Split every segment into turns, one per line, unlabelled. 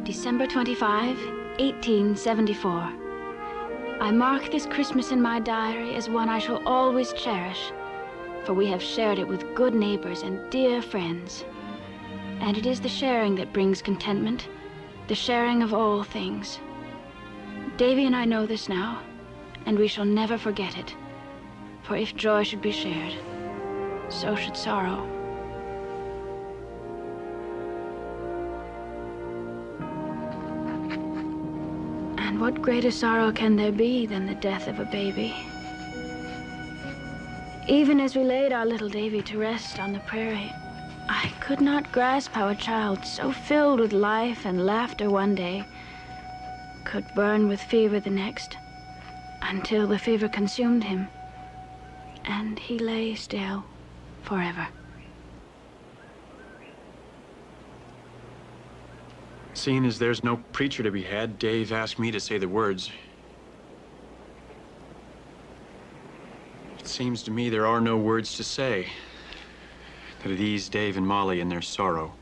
December 25, 1874. I mark this Christmas in my diary as one I shall always cherish, for we have shared it with good neighbors and dear friends. And it is the sharing that brings contentment, the sharing of all things. Davy and I know this now, and we shall never forget it. For if joy should be shared, so should sorrow. And what greater sorrow can there be than the death of a baby? Even as we laid our little Davy to rest on the prairie, I could not grasp how a child so filled with life and laughter one day could burn with fever the next, until the fever consumed him, and he lay still forever.
Seeing as there's no preacher to be had, Dave asked me to say the words. It seems to me there are no words to say that ease Dave and Molly in their sorrow.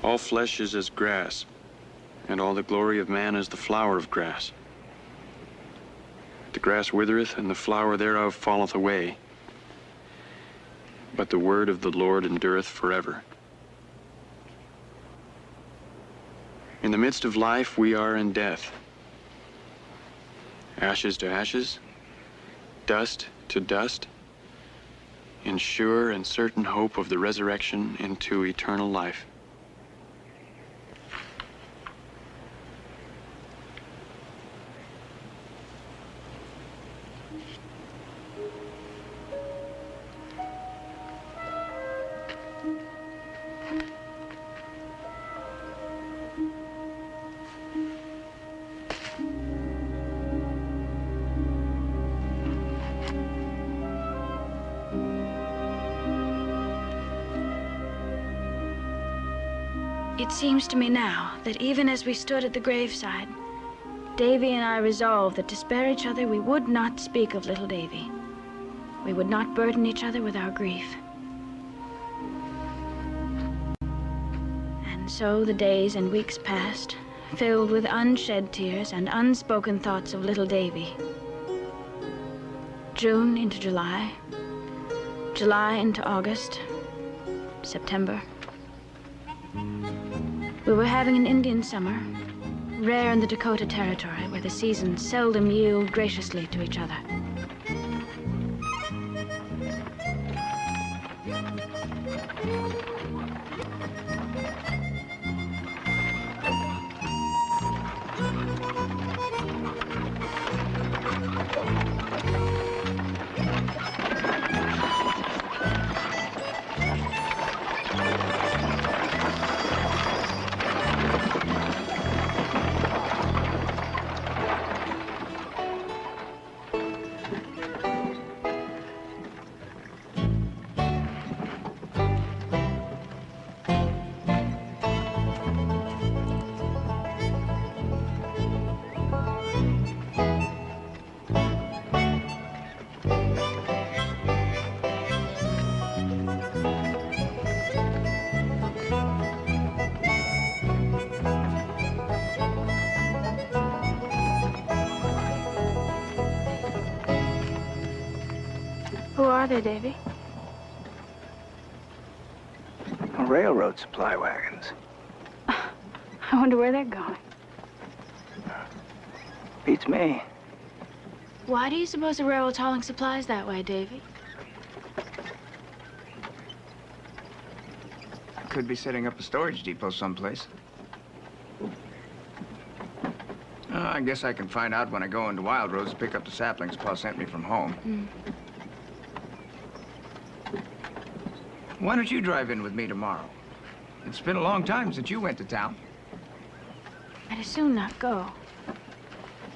All flesh is as grass, and all the glory of man is the flower of grass. The grass withereth, and the flower thereof falleth away. But the word of the Lord endureth forever. In the midst of life, we are in death. Ashes to ashes, dust to dust, in sure and certain hope of the resurrection into eternal life.
It seems to me now that even as we stood at the graveside, Davy and I resolved that to spare each other we would not speak of little Davy. We would not burden each other with our grief. And so the days and weeks passed, filled with unshed tears and unspoken thoughts of little Davy. June into July, July into August, September. We were having an Indian summer, rare in the Dakota Territory, where the seasons seldom yield graciously to each other. Who are they, Davy?
Railroad supply wagons.
I wonder where they're going.
Beats me.
Why do you suppose the railroad's hauling supplies that way, Davy?
Could be setting up a storage depot someplace. I guess I can find out when I go into Wild Rose to pick up the saplings Pa sent me from home. Why don't you drive in with me tomorrow? It's been a long time since you went to town.
I'd as soon not go.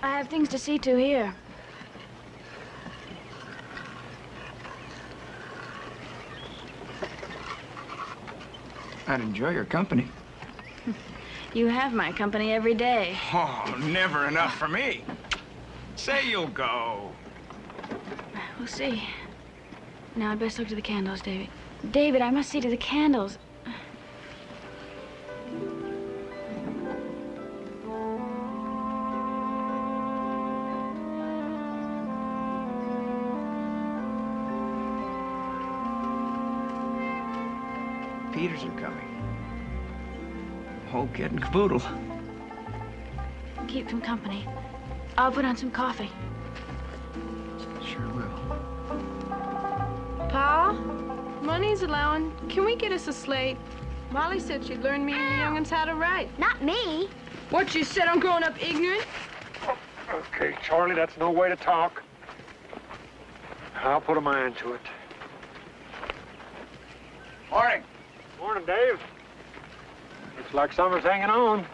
I have things to see to here.
I'd enjoy your company.
You have my company every day.
Oh, never enough for me. Say you'll go.
We'll see. Now I best look to the candles, David. David, I must see to the candles.
Peters are coming. Whole kit and caboodle.
Keep them company. I'll put on some coffee.
Sure will.
Pa, money's allowing. Can we get us a slate? Molly said she'd learn me and the young'uns how to write.
Not me.
What you said I'm growing up ignorant?
Okay, Charlie, that's no way to talk. I'll put a mind to it.
Morning.
Morning, Dave. Looks like summer's hanging on.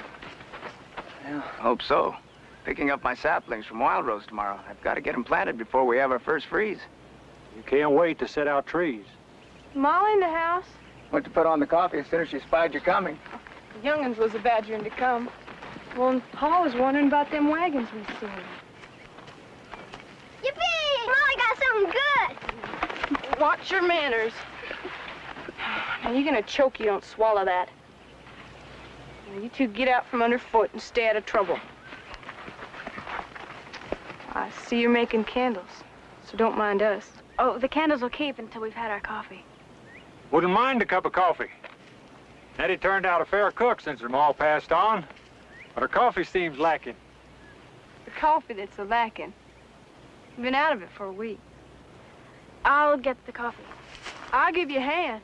Yeah, hope so. Picking up my saplings from Wild Rose tomorrow. I've got to get them planted before we have our first freeze.
You can't wait to set out trees.
Molly in the house?
Went to put on the coffee as soon as she spied you coming.
The young'uns was a badgering to come. Well, and Pa was wondering about them wagons we seen.
Yippee! Molly got something good.
Watch your manners. Now, you're gonna choke you don't swallow that. Now, you two get out from underfoot and stay out of trouble. I see you're making candles, so don't mind us.
Oh, the candles will keep until we've had our coffee.
Wouldn't mind a cup of coffee. Eddie turned out a fair cook since them all passed on. But her coffee seems lacking.
The coffee that's a lacking. You've been out of it for a week.
I'll get the coffee.
I'll give you a hand.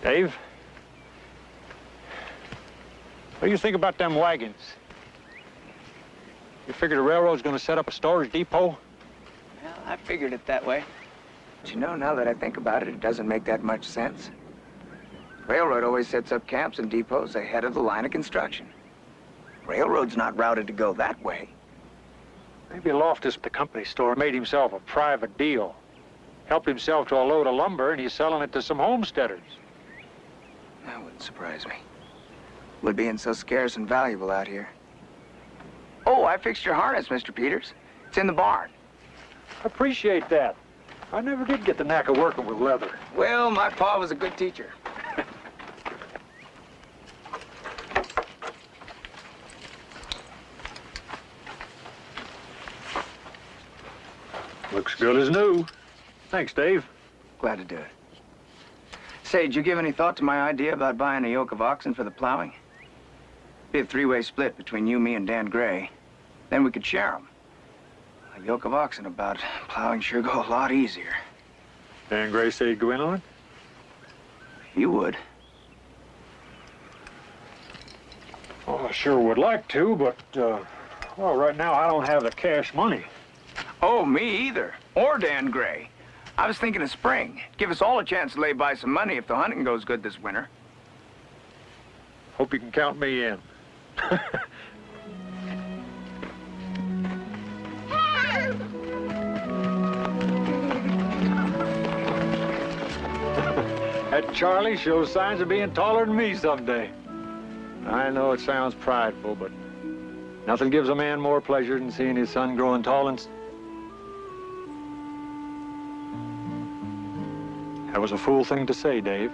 Dave? What do you think about them wagons? You figure the railroad's gonna set up a storage depot?
Well, I figured it that way. But you know, now that I think about it, it doesn't make that much sense. Railroad always sets up camps and depots ahead of the line of construction. Railroad's not routed to go that way.
Maybe Loftus, the company store, made himself a private deal. Helped himself to a load of lumber, and he's selling it to some homesteaders.
That wouldn't surprise me. With being so scarce and valuable out here. Oh, I fixed your harness, Mr. Peters. It's in the barn.
I appreciate that. I never did get the knack of working with leather.
Well, my pa was a good teacher.
Looks good as new. Thanks, Dave.
Glad to do it. Say, did you give any thought to my idea about buying a yoke of oxen for the plowing? Be a three-way split between you, me, and Dan Gray. Then we could share them. A yoke of oxen about plowing sure go a lot easier.
Dan Gray said he'd go in on it?
You would.
Oh, I sure would like to, but, well, right now I don't have the cash money.
Oh, me either. Or Dan Gray. I was thinking of spring. Give us all a chance to lay by some money if the hunting goes good this winter.
Hope you can count me in. That Charlie shows signs of being taller than me someday. I know it sounds prideful, but nothing gives a man more pleasure than seeing his son growing tall and... That was a fool thing to say, Dave.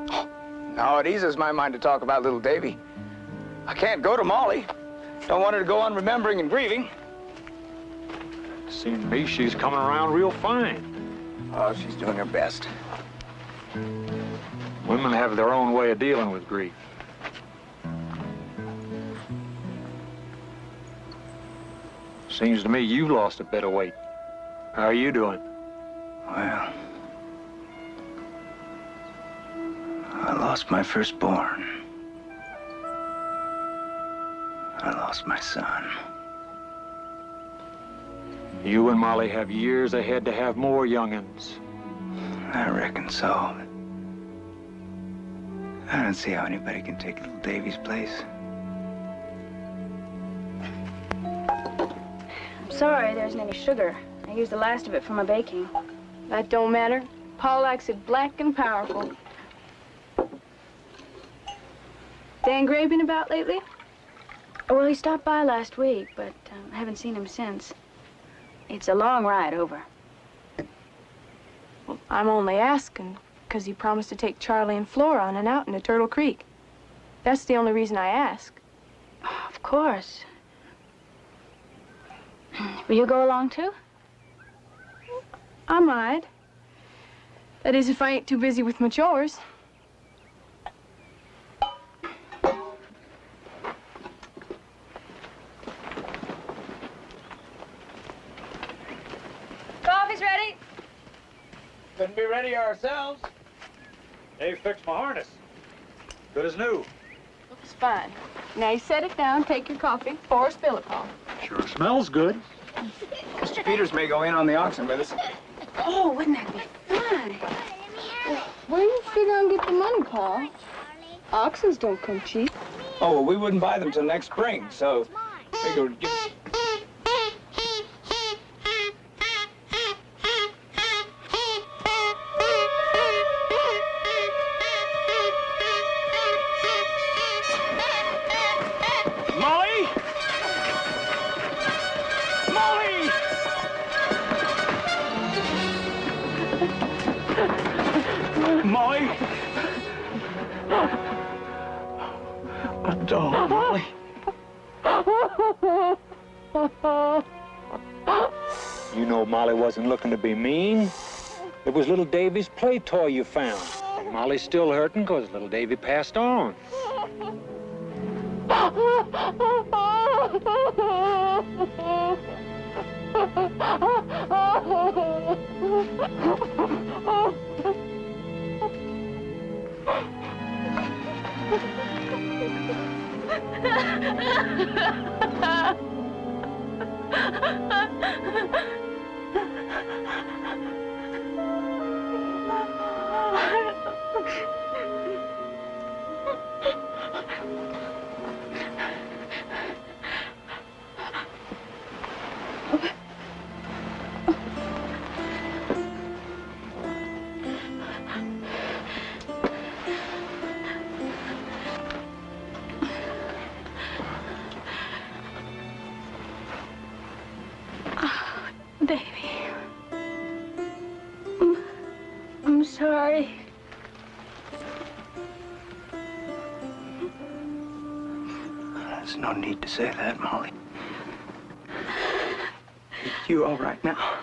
No, it eases my mind to talk about little Davy. I can't go to Molly. Don't want her to go on remembering and grieving.
Seems to me she's coming around real fine.
Oh, she's doing her best.
Women have their own way of dealing with grief. Seems to me you've lost a bit of weight. How are you doing?
Well, I lost my firstborn. I lost my son.
You and Molly have years ahead to have more young'uns.
I reckon so. I don't see how anybody can take little Davy's place.
I'm sorry there isn't any sugar. I used the last of it for my baking.
That don't matter. Pa likes it black and powerful. Dan Gray been about lately?
Well, he stopped by last week, but I haven't seen him since. It's a long ride over.
Well, I'm only asking because you promised to take Charlie and Flora on an outing to Turtle Creek. That's the only reason I ask.
Of course. Will you go along, too?
I might. That is, if I ain't too busy with my chores.
Coffee's ready.
Couldn't be ready ourselves. Dave fixed my harness. Good as new.
Looks fine. Now you set it down, take your coffee before I spill it, Paul.
Sure smells good.
Mr. Peters may go in on the oxen with us.
Oh, wouldn't that be fun?
Where you figure on get the money, Paul? Oxens don't come cheap.
Oh, well, we wouldn't buy them till next spring, so figure we'd give us...
Molly! Molly! Molly! A dog, Molly. You know Molly wasn't looking to be mean. It was little Davy's play toy you found. And Molly's still hurting because little Davy passed on.
Davy. I'm sorry.
There's no need to say that, Molly. You all right now?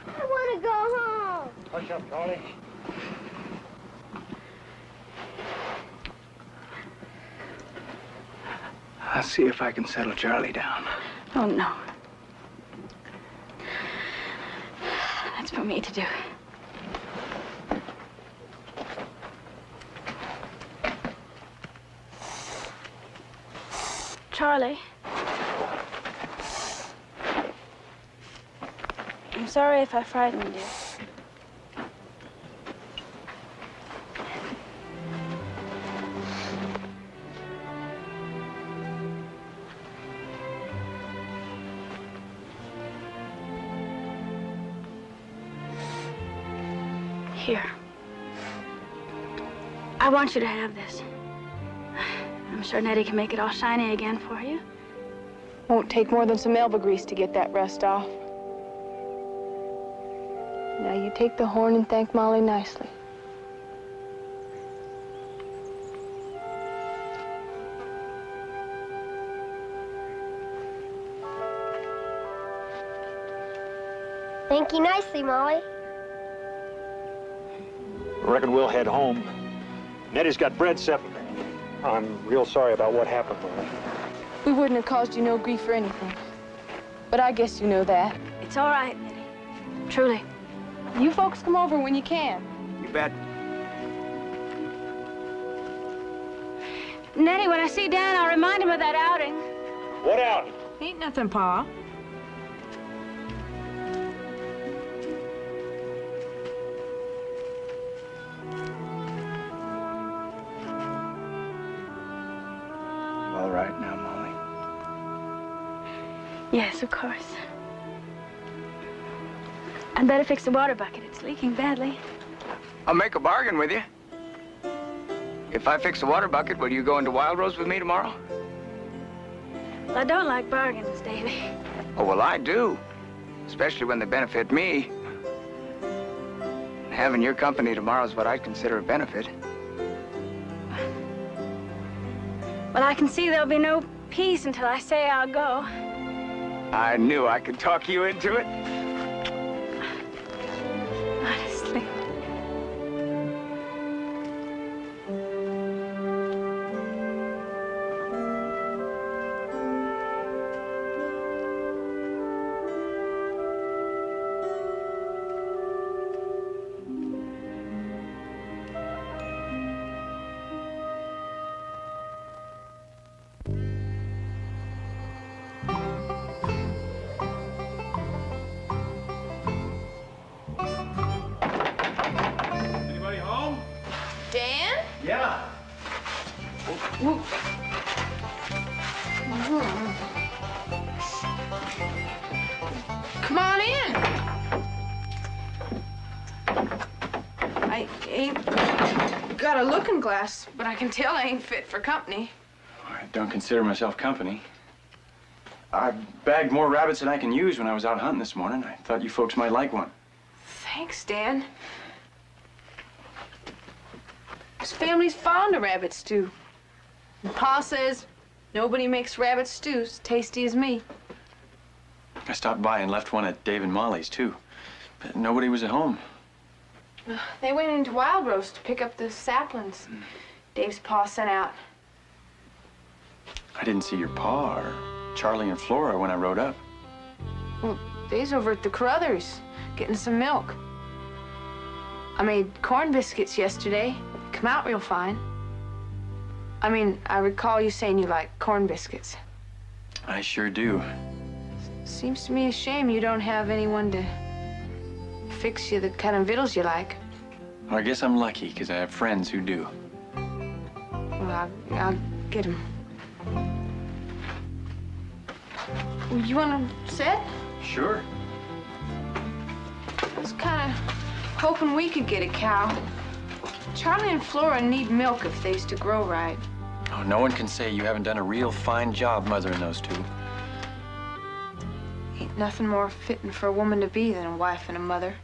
I want to go home.
Hush up, Charlie.
I'll see if I can settle Charlie down.
Oh, no. That's for me to do. Charlie. I'm sorry if I frightened you. Here. I want you to have this. I'm sure Nettie can make it all shiny again for you.
Won't take more than some elbow grease to get that rust off. Now you take the horn and thank Molly nicely.
Thank you nicely, Molly.
Reckon we'll head home. Nettie's got bread separated. I'm real sorry about what happened, Molly.
We wouldn't have caused you no grief for anything. But I guess you know that.
It's all right, Nettie. Truly.
You folks come over when you can.
You bet.
Nettie, when I see Dan, I'll remind him of that outing.
What out?
Ain't nothing, Pa.
All right now, Molly.
Yes, of course. I'd better fix the water bucket. It's leaking badly.
I'll make a bargain with you. If I fix the water bucket, will you go into Wild Rose with me tomorrow?
Well, I don't like bargains, Davy.
Oh, well, I do. Especially when they benefit me. Having your company tomorrow is what I'd consider a benefit.
Well, I can see there'll be no peace until I say I'll go.
I knew I could talk you into it.
Honestly.
Come on in. I ain't got a looking glass, but I can tell I ain't fit for company.
I don't consider myself company. I bagged more rabbits than I can use when I was out hunting this morning. I thought you folks might like one.
Thanks, Dan. This family's fond of rabbit stew. And Pa says nobody makes rabbit stews as tasty as me.
I stopped by and left one at Dave and Molly's, too. But nobody was at home.
They went into Wild Rose to pick up the saplings Dave's pa sent out.
I didn't see your pa or Charlie and Flora when I rode up.
Well, they's over at the Carruthers getting some milk. I made corn biscuits yesterday. Come out real fine. I mean, I recall you saying you like corn biscuits.
I sure do.
Seems to me a shame you don't have anyone to fix you the kind of victuals you like.
Well, I guess I'm lucky, because I have friends who do.
Well, I'll get them. Well, you want to sit?
Sure.
I was kind of hoping we could get a cow. Charlie and Flora need milk if they's to grow right.
Oh, no one can say you haven't done a real fine job mothering those two.
Ain't nothing more fitting for a woman to be than a wife and a mother.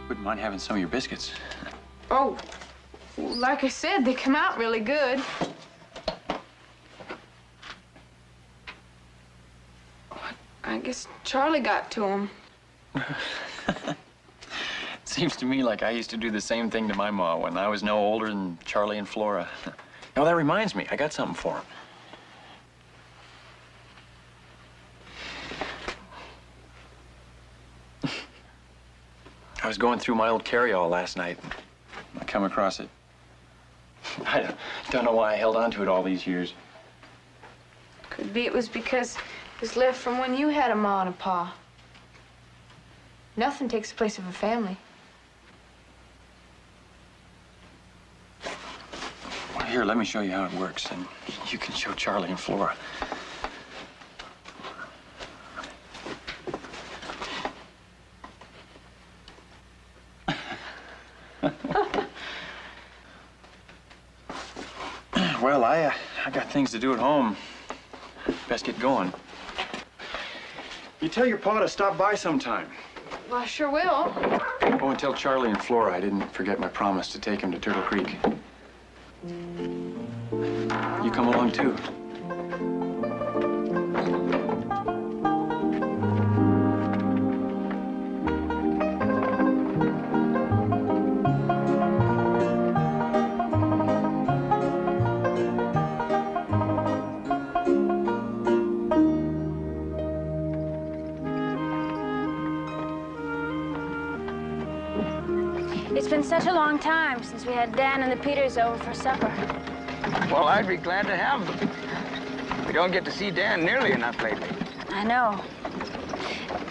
Wouldn't mind having some of your biscuits.
Oh, like I said, they come out really good. I guess Charlie got to them.
Seems to me like I used to do the same thing to my ma when I was no older than Charlie and Flora. Oh, that reminds me, I got something for them. I was going through my old carryall last night. I come across it. I don't know why I held on to it all these years.
Could be it was because it was left from when you had a ma and a pa. Nothing takes the place of a family.
Well, here, let me show you how it works, and you can show Charlie and Flora. Well, I got things to do at home. Best get going. You tell your pa to stop by sometime.
Well, I sure will.
Oh, and tell Charlie and Flora I didn't forget my promise to take him to Turtle Creek. You come along, too.
It's been such a long time since we had Dan and the Peters over for supper.
Well, I'd be glad to have them. We don't get to see Dan nearly enough lately.
I know.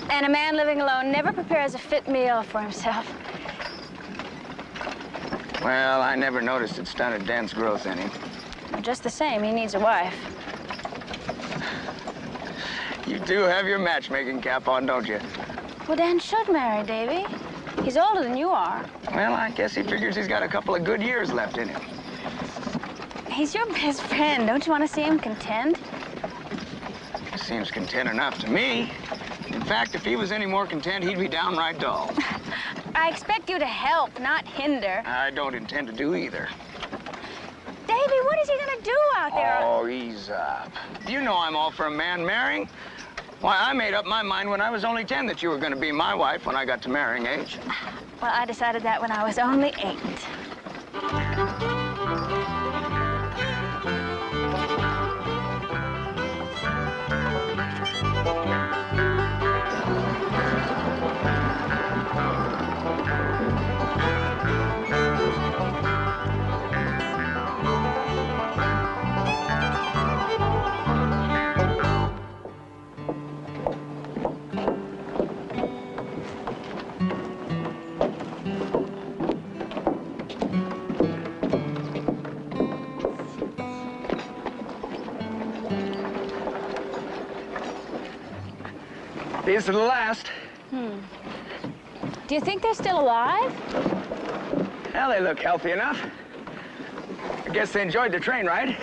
And a man living alone never prepares a fit meal for himself.
Well, I never noticed it stunted Dan's growth any.
Just the same, he needs a wife.
You do have your matchmaking cap on, don't you?
Well, Dan should marry, Davy. He's older than you are.
Well, I guess he figures he's got a couple of good years left in him.
He's your best friend. Don't you want to see him content?
Seems content enough to me. In fact, if he was any more content, he'd be downright dull.
I expect you to help, not hinder.
I don't intend to do either.
Davy, what is he gonna do out there?
Oh, ease up. You know I'm all for a man marrying. Why, I made up my mind when I was only 10 that you were gonna be my wife when I got to marrying age.
Well, I decided that when I was only 8.
These are the last.
Do you think they're still alive?
Well, they look healthy enough. I guess they enjoyed the train ride.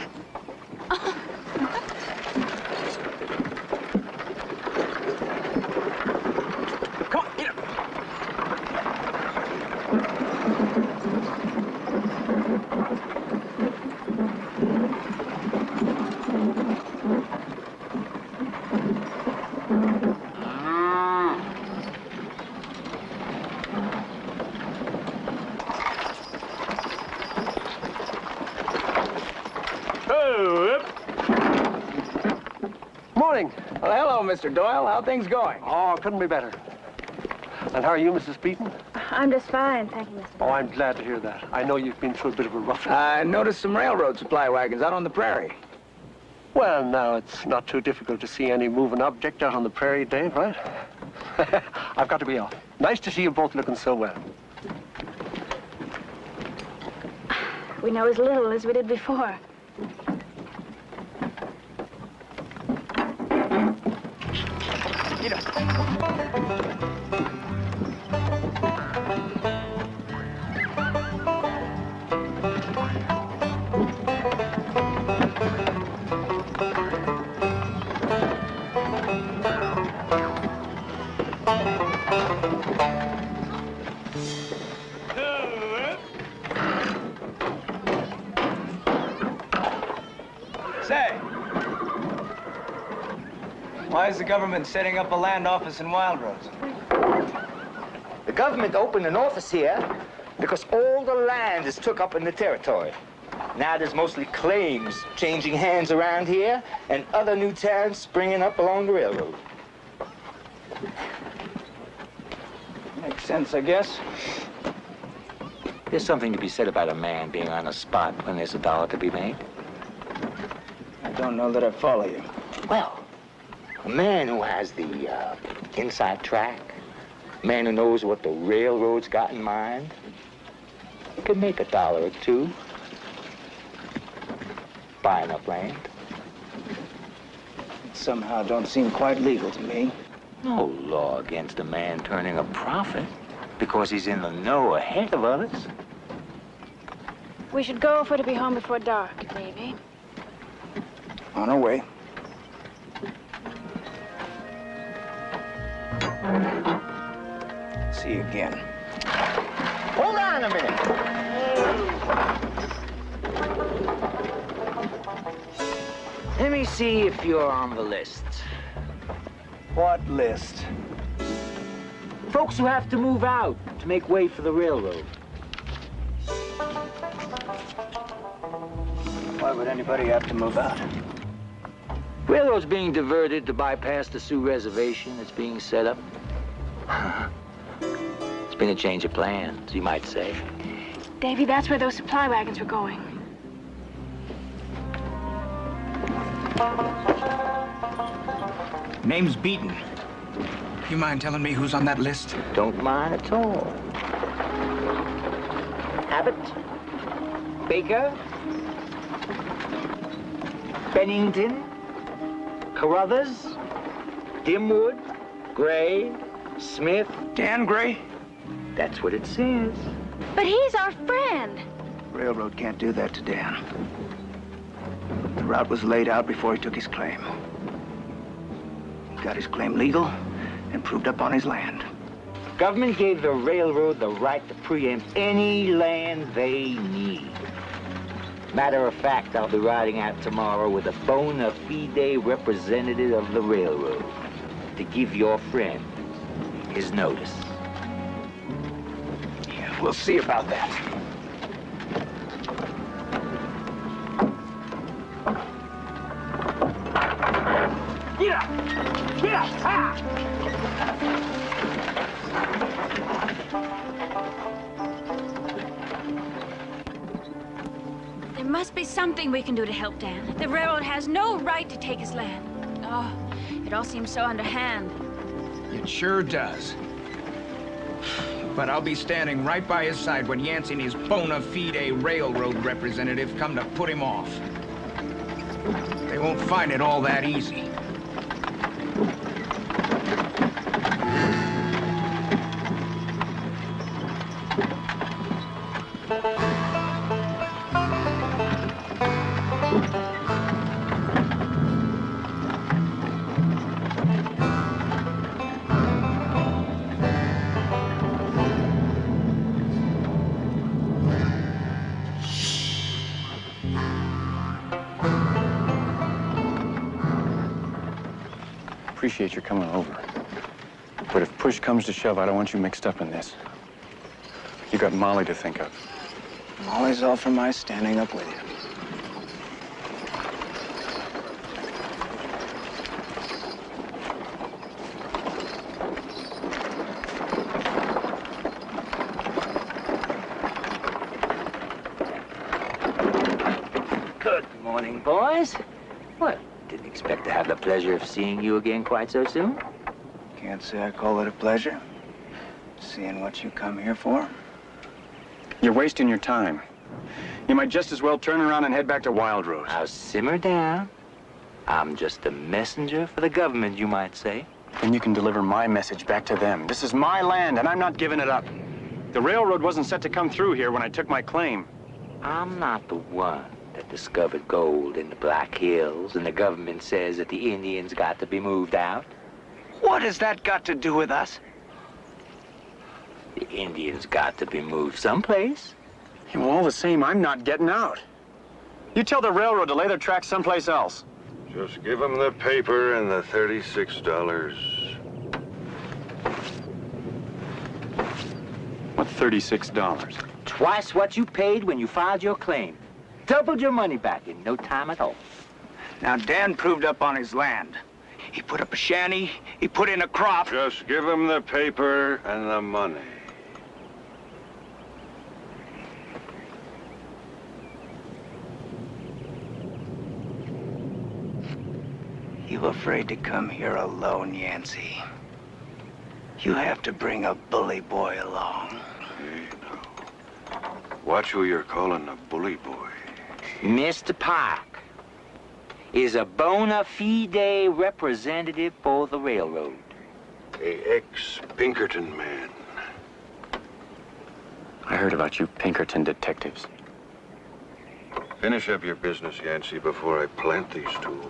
Come on, get up.
Morning.
Well, hello, Mr. Doyle. How things going?
Oh, couldn't be better. And how are you, Mrs. Beaton?
I'm just fine, thank you, Mr.
Oh, I'm glad to hear that. I know you've been through a bit of a rough one.
I noticed some railroad supply wagons out on the prairie.
Well, now, it's not too difficult to see any moving object out on the prairie, Dave, right? I've got to be off. Nice to see you both looking so well.
We know as little as we did before.
Get up. Say, why is the government setting up a land office in Wild Rose?
The government opened an office here because all the land is took up in the territory. Now there's mostly claims changing hands around here and other new towns springing up along the railroad.
Makes sense, I guess.
There's something to be said about a man being on a spot when there's a dollar to be made.
I don't know that I follow you.
Well, a man who has the inside track, a man who knows what the railroad's got in mind, could make $1 or $2 buying up land.
It somehow don't seem quite legal to me.
No law against a man turning a profit because he's in the know ahead of others.
We should go if we're to be home before dark, Davy.
On our way. See you again.
Hold on a minute. Let me see if you're on the list.
What list?
Folks who have to move out to make way for the railroad.
Why would anybody have to move out?
Railroad's being diverted to bypass the Sioux Reservation that's being set up. It's been a change of plans, you might say.
Davy, that's where those supply wagons were going.
Name's Beaton. You mind telling me who's on that list?
Don't mind at all. Abbott, Baker, Bennington, Carruthers, Dimwood, Gray, Smith.
Dan Gray?
That's what it says.
But he's our friend.
Railroad can't do that to Dan. The route was laid out before he took his claim. He got his claim legal and proved up on his land.
Government gave the railroad the right to preempt any land they need. Matter of fact, I'll be riding out tomorrow with a bona fide representative of the railroad to give your friend his notice.
Yeah, we'll see about that.
There must be something we can do to help Dan. The railroad has no right to take his land. Oh, it all seems so underhand.
It sure does. But I'll be standing right by his side when Yancey and his bona fide railroad representative come to put him off. They won't find it all that easy.
Appreciate your coming over. But if push comes to shove, I don't want you mixed up in this. You got Molly to think of.
Molly's all for my standing up with you.
Good morning, boys. What? Didn't expect to have the pleasure of seeing you again quite so soon.
Can't say I call it a pleasure, seeing what you come here for.
You're wasting your time. You might just as well turn around and head back to Wild Rose.
Now simmer down. I'm just a messenger for the government, you might say.
Then you can deliver my message back to them. This is my land, and I'm not giving it up. The railroad wasn't set to come through here when I took my claim.
I'm not the one that discovered gold in the Black Hills, and the government says that the Indians got to be moved out.
What has that got to do with us?
The Indians got to be moved someplace.
Yeah, well, all the same, I'm not getting out. You tell the railroad to lay their tracks someplace else.
Just give them the paper and the $36.
What, $36?
Twice what you paid when you filed your claim. Doubled your money back in no time at all.
Now, Dan proved up on his land. He put up a shanty, he put in a crop.
Just give them the paper and the money.
You afraid to come here alone, Yancey? You have to bring a bully boy along.
Hey, now. Watch who you're calling a bully boy.
Mr. Park is a bona fide representative for the railroad.
A ex-Pinkerton man.
I heard about you Pinkerton detectives.
Finish up your business, Yancey, before I plant these two.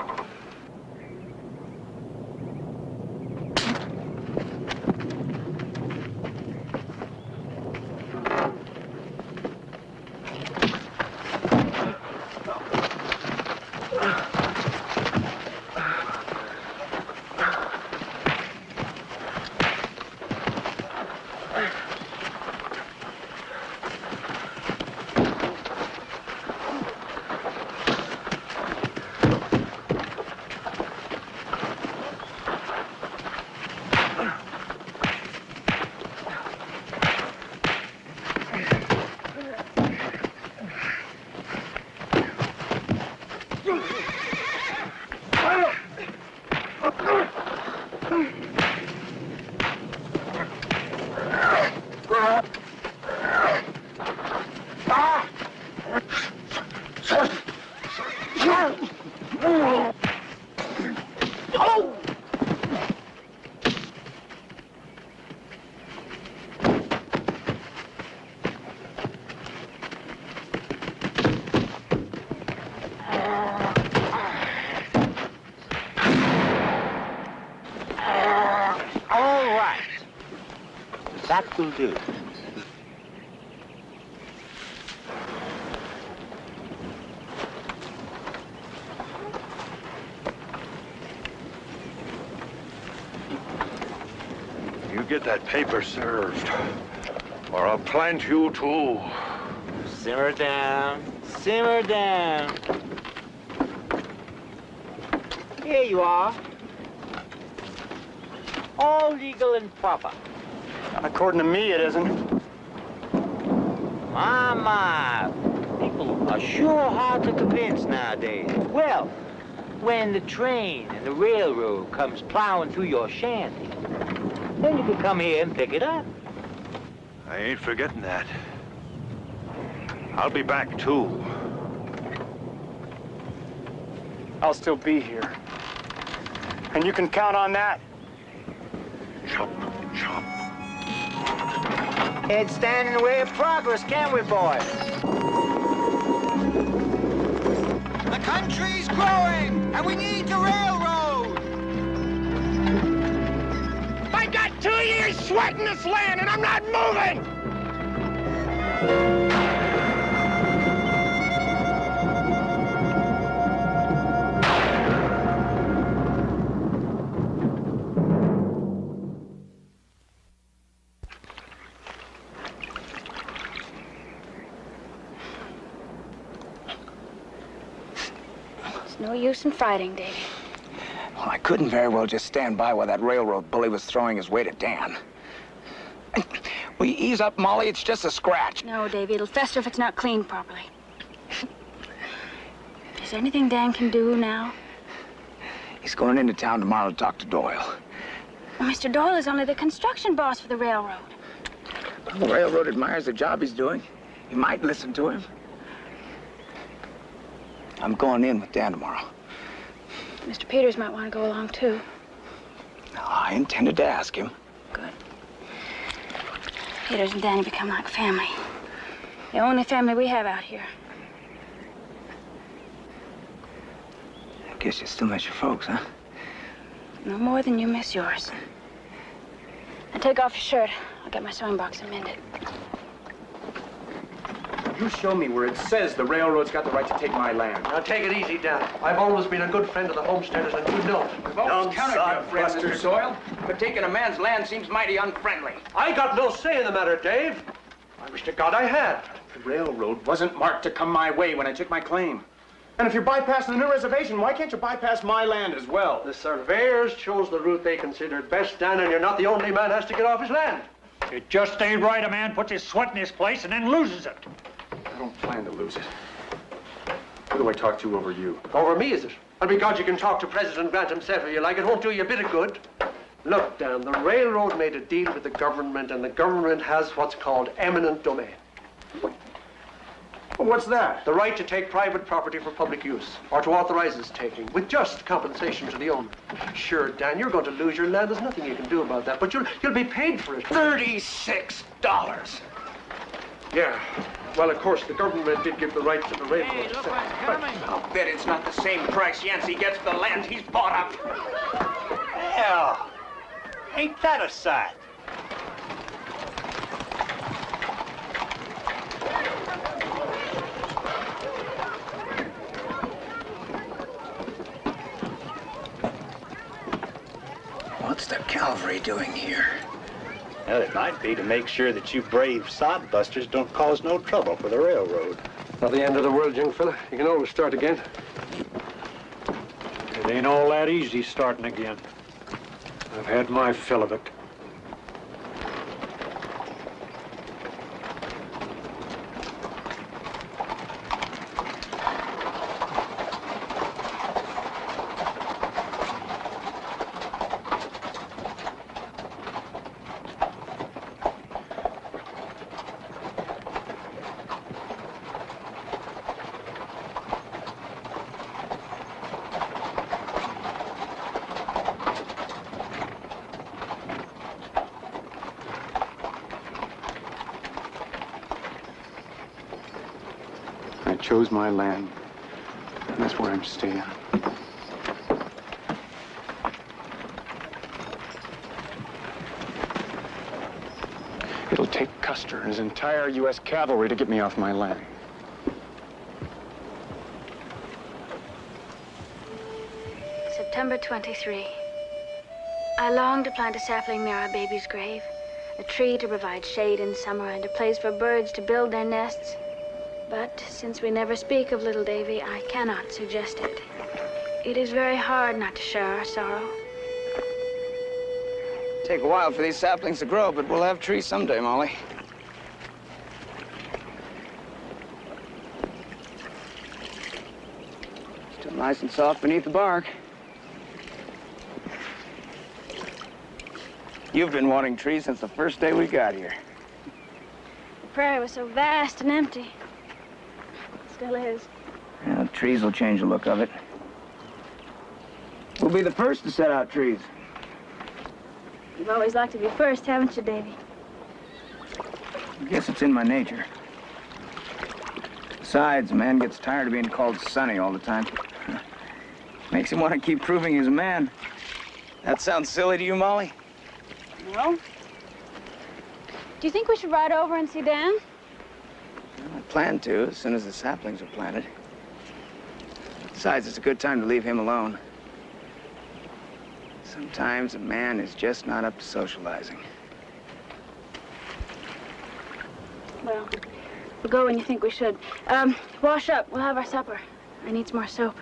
That will do.
You get that paper served, or I'll plant you too.
Simmer down. Simmer down. Here you are. All legal and proper.
According to me, it isn't.
My. People are sure hard to convince nowadays. Well, when the train and the railroad comes plowing through your shanty, then you can come here and pick it up.
I ain't forgetting that. I'll be back too.
I'll still be here. And you can count on that.
Chop, chop.
Can't stand in the way of progress, can we, boys?
The country's growing, and we need the railroad.
I got 2 years sweating this land, and I'm not moving!
There's no use in fighting, Davy.
Well, I couldn't very well just stand by while that railroad bully was throwing his weight at Dan. Will you ease up, Molly? It's just a scratch.
No, Davy, it'll fester if it's not cleaned properly. Is there anything Dan can do now?
He's going into town tomorrow to talk to Doyle.
Well, Mr. Doyle is only the construction boss for the railroad.
Well, the railroad admires the job he's doing. He might listen to him. I'm going in with Dan tomorrow.
Mr. Peters might want to go along, too.
No, I intended to ask him.
Good. Peters and Danny become like family. The only family we have out here.
I guess you still miss your folks, huh?
No more than you miss yours. Now take off your shirt. I'll get my sewing box and mend it.
You show me where it says the railroad's got the right to take my land.
Now, take it easy, Dan. I've always been a good friend of the homesteaders, and you know it.
We've always counted your friends, Mr. Doyle. But taking a man's land seems mighty unfriendly.
I got no say in the matter, Dave. I wish to God I had.
The railroad wasn't marked to come my way when I took my claim. And if you're bypassing the new reservation, why can't you bypass my land as well?
The surveyors chose the route they considered best, Dan, and you're not the only man who has to get off his land.
It just ain't right a man puts his sweat in his place and then loses it.
I don't plan to lose it. Who do I talk to over you?
Over me, is it? And because you can talk to President Grant himself if you like, it won't do you a bit of good. Look, Dan, the railroad made a deal with the government, and the government has what's called eminent domain.
Well, what's that?
The right to take private property for public use, or to authorize its taking, with just compensation to the owner. Sure, Dan, you're going to lose your land. There's nothing you can do about that, but you'll be paid for it.
$36.
Yeah. Well, of course, the government did give the right to the railroad.
Hey, look what's coming.
I'll bet it's not the same price Yancey gets for the land he's bought up.
Hell, ain't that a sight?
What's the cavalry doing here?
Well, it might be to make sure that you brave sodbusters don't cause no trouble for the railroad.
Not the end of the world, young fella. You can always start again.
It ain't all that easy starting again. I've had my fill of it.
I chose my land, and that's where I'm staying.
It'll take Custer and his entire U.S. cavalry to get me off my land.
September 23. I long to plant a sapling near our baby's grave, a tree to provide shade in summer and a place for birds to build their nests. But since we never speak of little Davy, I cannot suggest it. It is very hard not to share our sorrow.
Take a while for these saplings to grow, but we'll have trees someday, Molly. Still nice and soft beneath the bark. You've been wanting trees since the first day we got here.
The prairie was so vast and empty. Still is.
Yeah, trees will change the look of it. We'll be the first to set out trees.
You've always liked to be first, haven't you, Davy?
I guess it's in my nature. Besides, a man gets tired of being called Sonny all the time. Makes him want to keep proving he's a man. That sounds silly to you, Molly?
No. Do you think we should ride over and see Dan?
I plan to, as soon as the saplings are planted. Besides, it's a good time to leave him alone. Sometimes a man is just not up to socializing.
Well, we'll go when you think we should. Wash up. We'll have our supper. I need some more soap.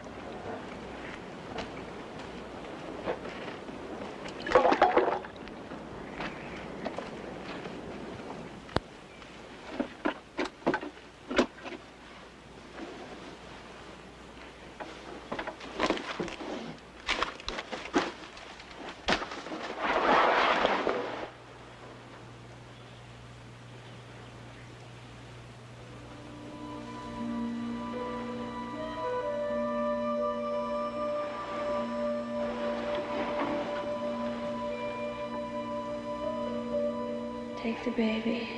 Take the baby,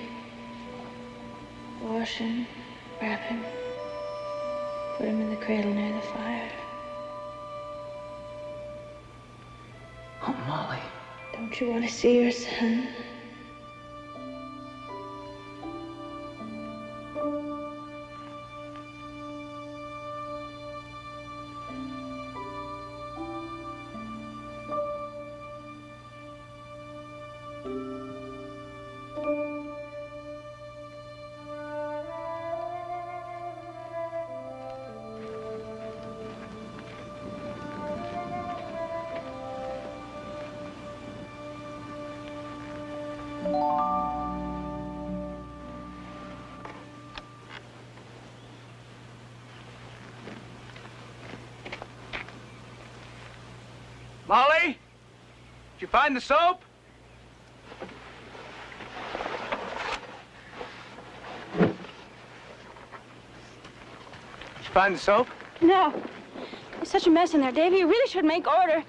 wash him, wrap him, put him in the cradle near the fire.
Oh, Molly.
Don't you want to see your son?
Molly? Did you find the soap? Did you find the soap?
No. There's such a mess in there, Davy. You really should make order.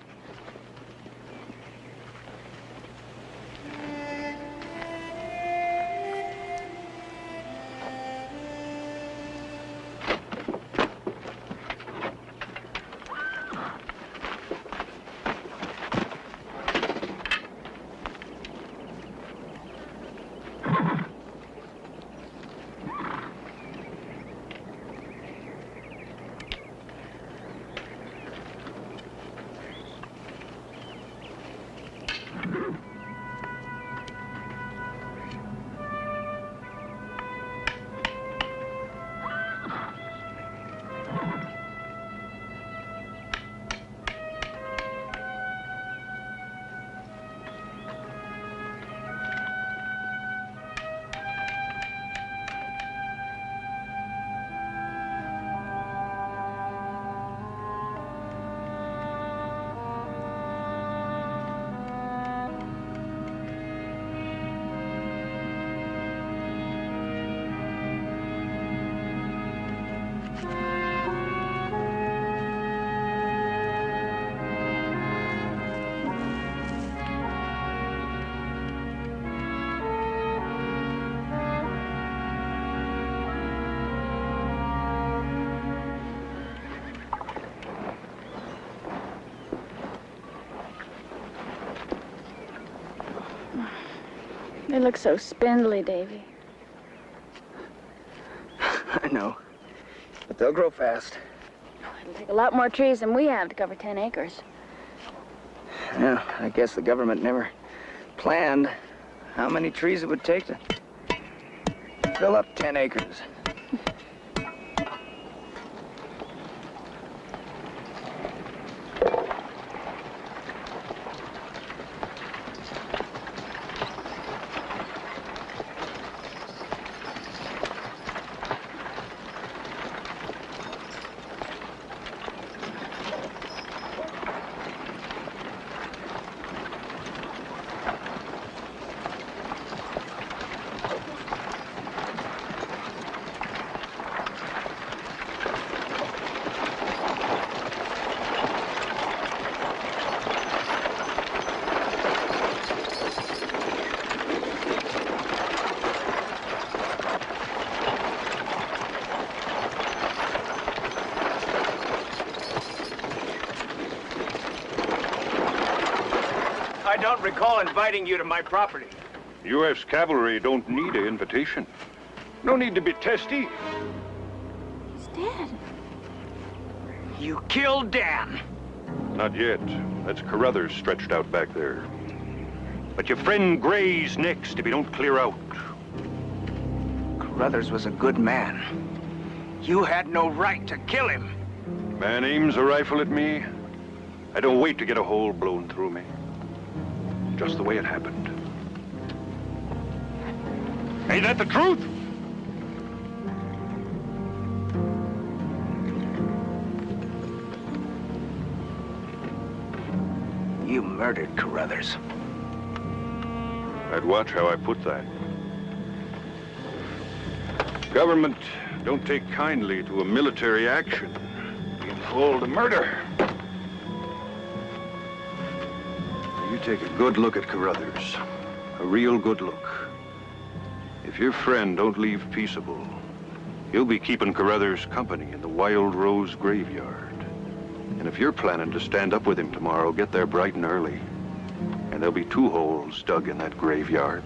They look so spindly, Davy.
I know. But they'll grow fast.
It'll take a lot more trees than we have to cover 10 acres.
Yeah, I guess the government never planned how many trees it would take to fill up 10 acres. I don't recall inviting you to my property.
U.S. cavalry don't need an invitation. No need to be testy.
He's dead.
You killed Dan.
Not yet. That's Carruthers stretched out back there. But your friend Gray's next if you don't clear out.
Carruthers was a good man. You had no right to kill him.
Man aims a rifle at me. I don't wait to get a hole blown through me. Just the way it happened. Ain't that the truth?
You murdered Carruthers.
I'd watch how I put that. Government don't take kindly to a military action being full to murder. You take a good look at Carruthers. A real good look. If your friend don't leave peaceable, he'll be keeping Carruthers company in the Wild Rose graveyard. And if you're planning to stand up with him tomorrow, get there bright and early. And there'll be 2 holes dug in that graveyard.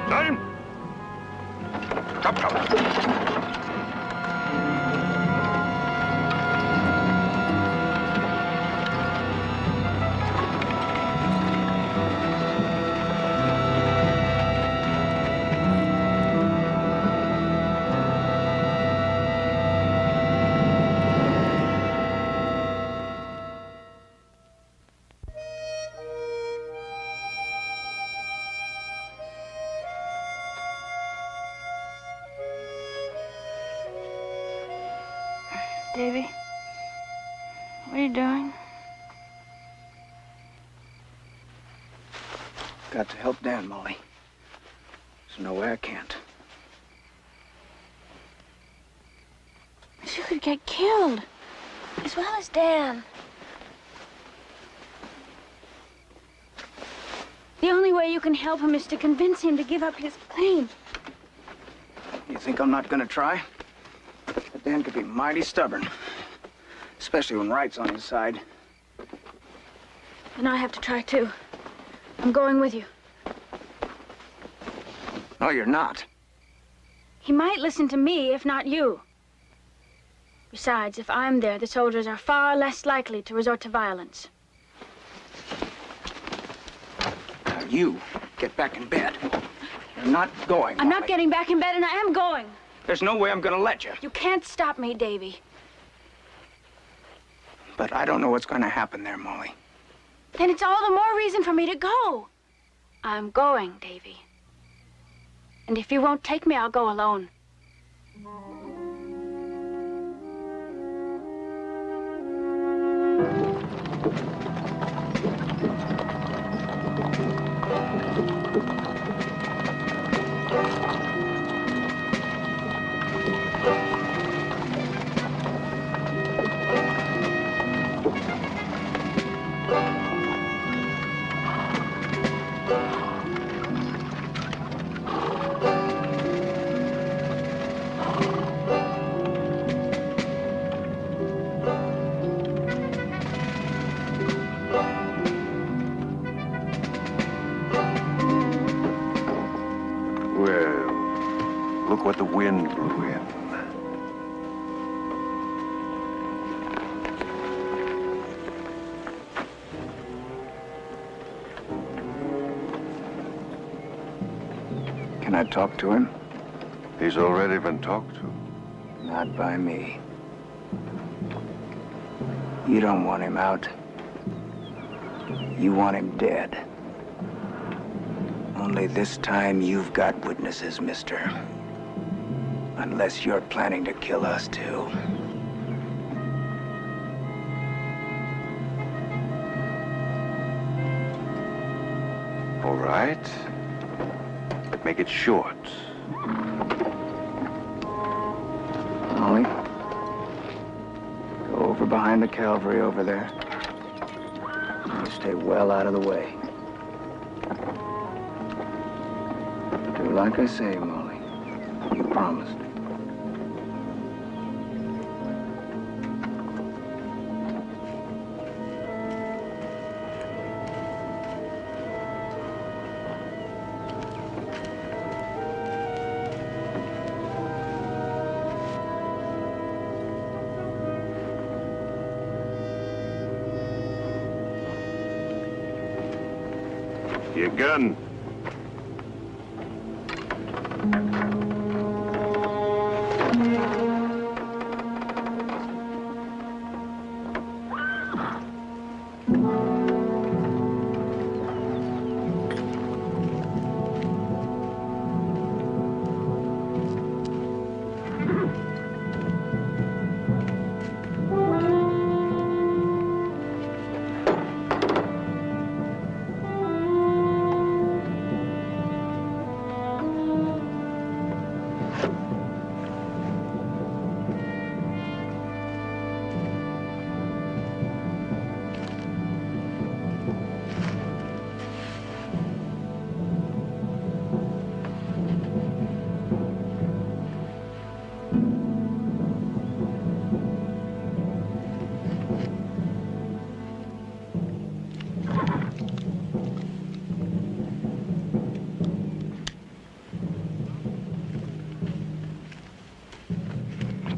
Time! Chop, chop.
Davy, what are you doing?
Got to help Dan, Molly. There's no way I can't.
You could get killed, as well as Dan. The only way you can help him is to convince him to give up his claim.
You think I'm not gonna try? But Dan could be mighty stubborn. Especially when right's on his side.
And I have to try too. I'm going with you.
No, you're not.
He might listen to me, if not you. Besides, if I'm there, the soldiers are far less likely to resort to violence.
Now you get back in bed. You're not going,
I'm
Molly.
not getting back in bed, and I am going.
There's no way I'm gonna let you.
You can't stop me, Davy.
But I don't know what's gonna happen there, Molly.
Then it's all the more reason for me to go. I'm going, Davy. And if you won't take me, I'll go alone.
wind blew in.
Can I talk to him?
He's already been talked to.
Not by me. You don't want him out. You want him dead. Only this time you've got witnesses, mister. Unless you're planning to kill us too.
All right. But make it short.
Molly, go over behind the cavalry over there. You stay well out of the way. Do like I say, Molly. You promised.
Your gun.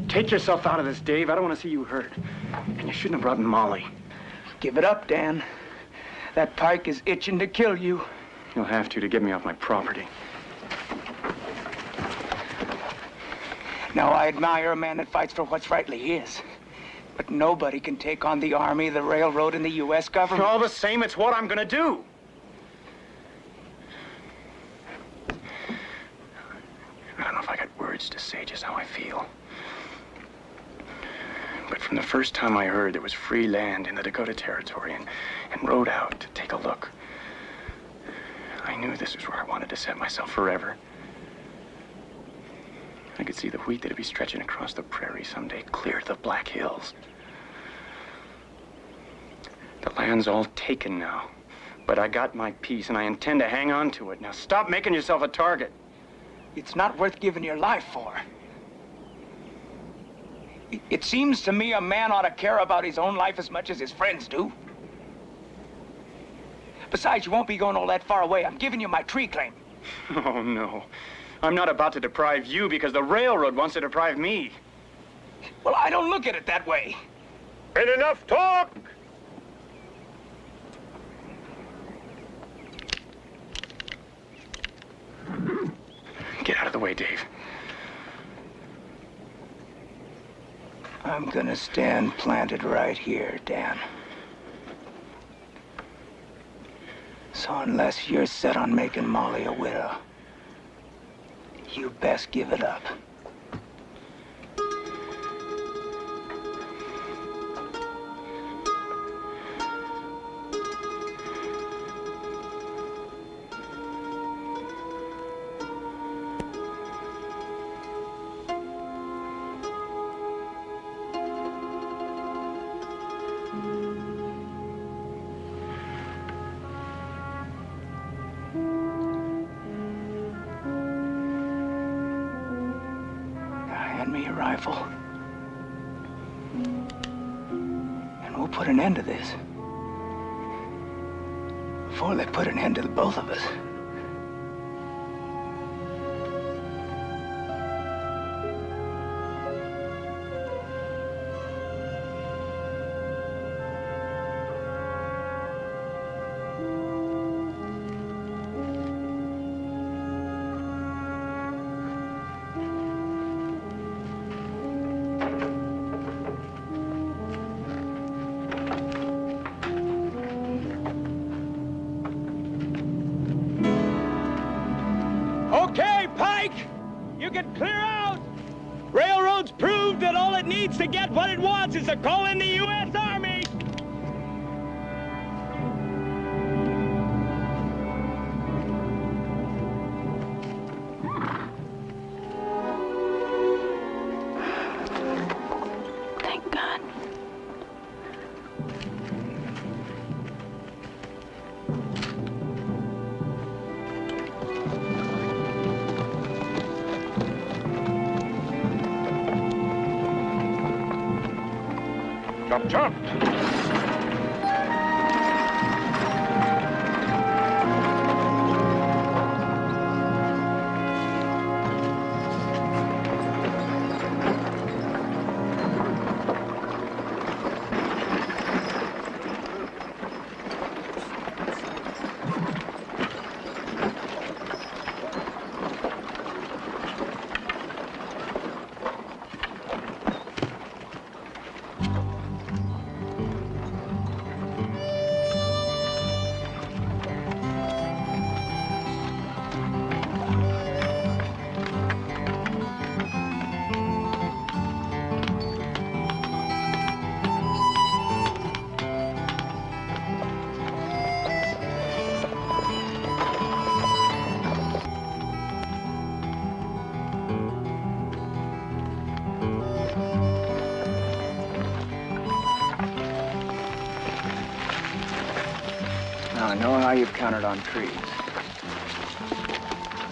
Take yourself out of this, Dave. I don't want to see you hurt. And you shouldn't have brought in Molly. Give it up, Dan. That pike is itching to kill you. You'll have to get me off my property. Now, I admire a man that fights for what's rightly his. But nobody can take on the Army, the railroad, and the U.S. government. All the same, it's what I'm gonna do. I don't know if I got words to say just how I feel. But from the first time I heard there was free land in the Dakota Territory and rode out to take a look, I knew this was where I wanted to set myself forever. I could see the wheat that'd be stretching across the prairie someday, clear to the Black Hills. The land's all taken now, but I got my piece and I intend to hang on to it. Now stop making yourself a target. It's not worth giving your life for. It seems to me a man ought to care about his own life as much as his friends do. Besides, you won't be going all that far away. I'm giving you my tree claim. Oh, no. I'm not about to deprive you because the railroad wants to deprive me. Well, I don't look at it that way.
Ain't enough talk!
Get out of the way, Dave. I'm gonna stand planted right here, Dan. So unless you're set on making Molly a widow, you best give it up. Hand me your rifle. And we'll put an end to this. Before they put an end to the both of us.
to get what it wants is to call in the U.S. Army.
Thank God.
Chop, chop.
Now, I know how you've counted on trees.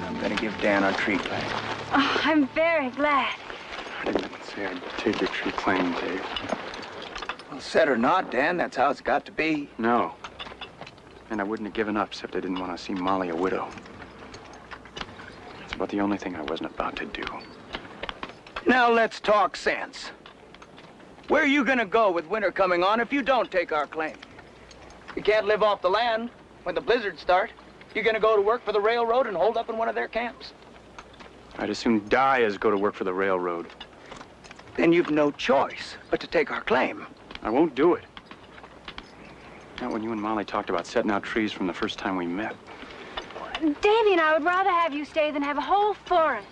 I'm gonna give Dan our tree claim.
Oh, I'm very glad.
I didn't say I'd take your tree claim, Dave.
Well, said or not, Dan, that's how it's got to be.
No. And I wouldn't have given up, except I didn't want to see Molly a widow. It's about the only thing I wasn't about to do.
Now, let's talk sense. Where are you gonna go with winter coming on if you don't take our claim? You can't live off the land when the blizzards start. You're gonna go to work for the railroad and hold up in one of their camps.
I'd as soon die as go to work for the railroad.
Then you've no choice but to take our claim.
I won't do it. Not when you and Molly talked about setting out trees from the first time we met.
Davy and I would rather have you stay than have a whole forest.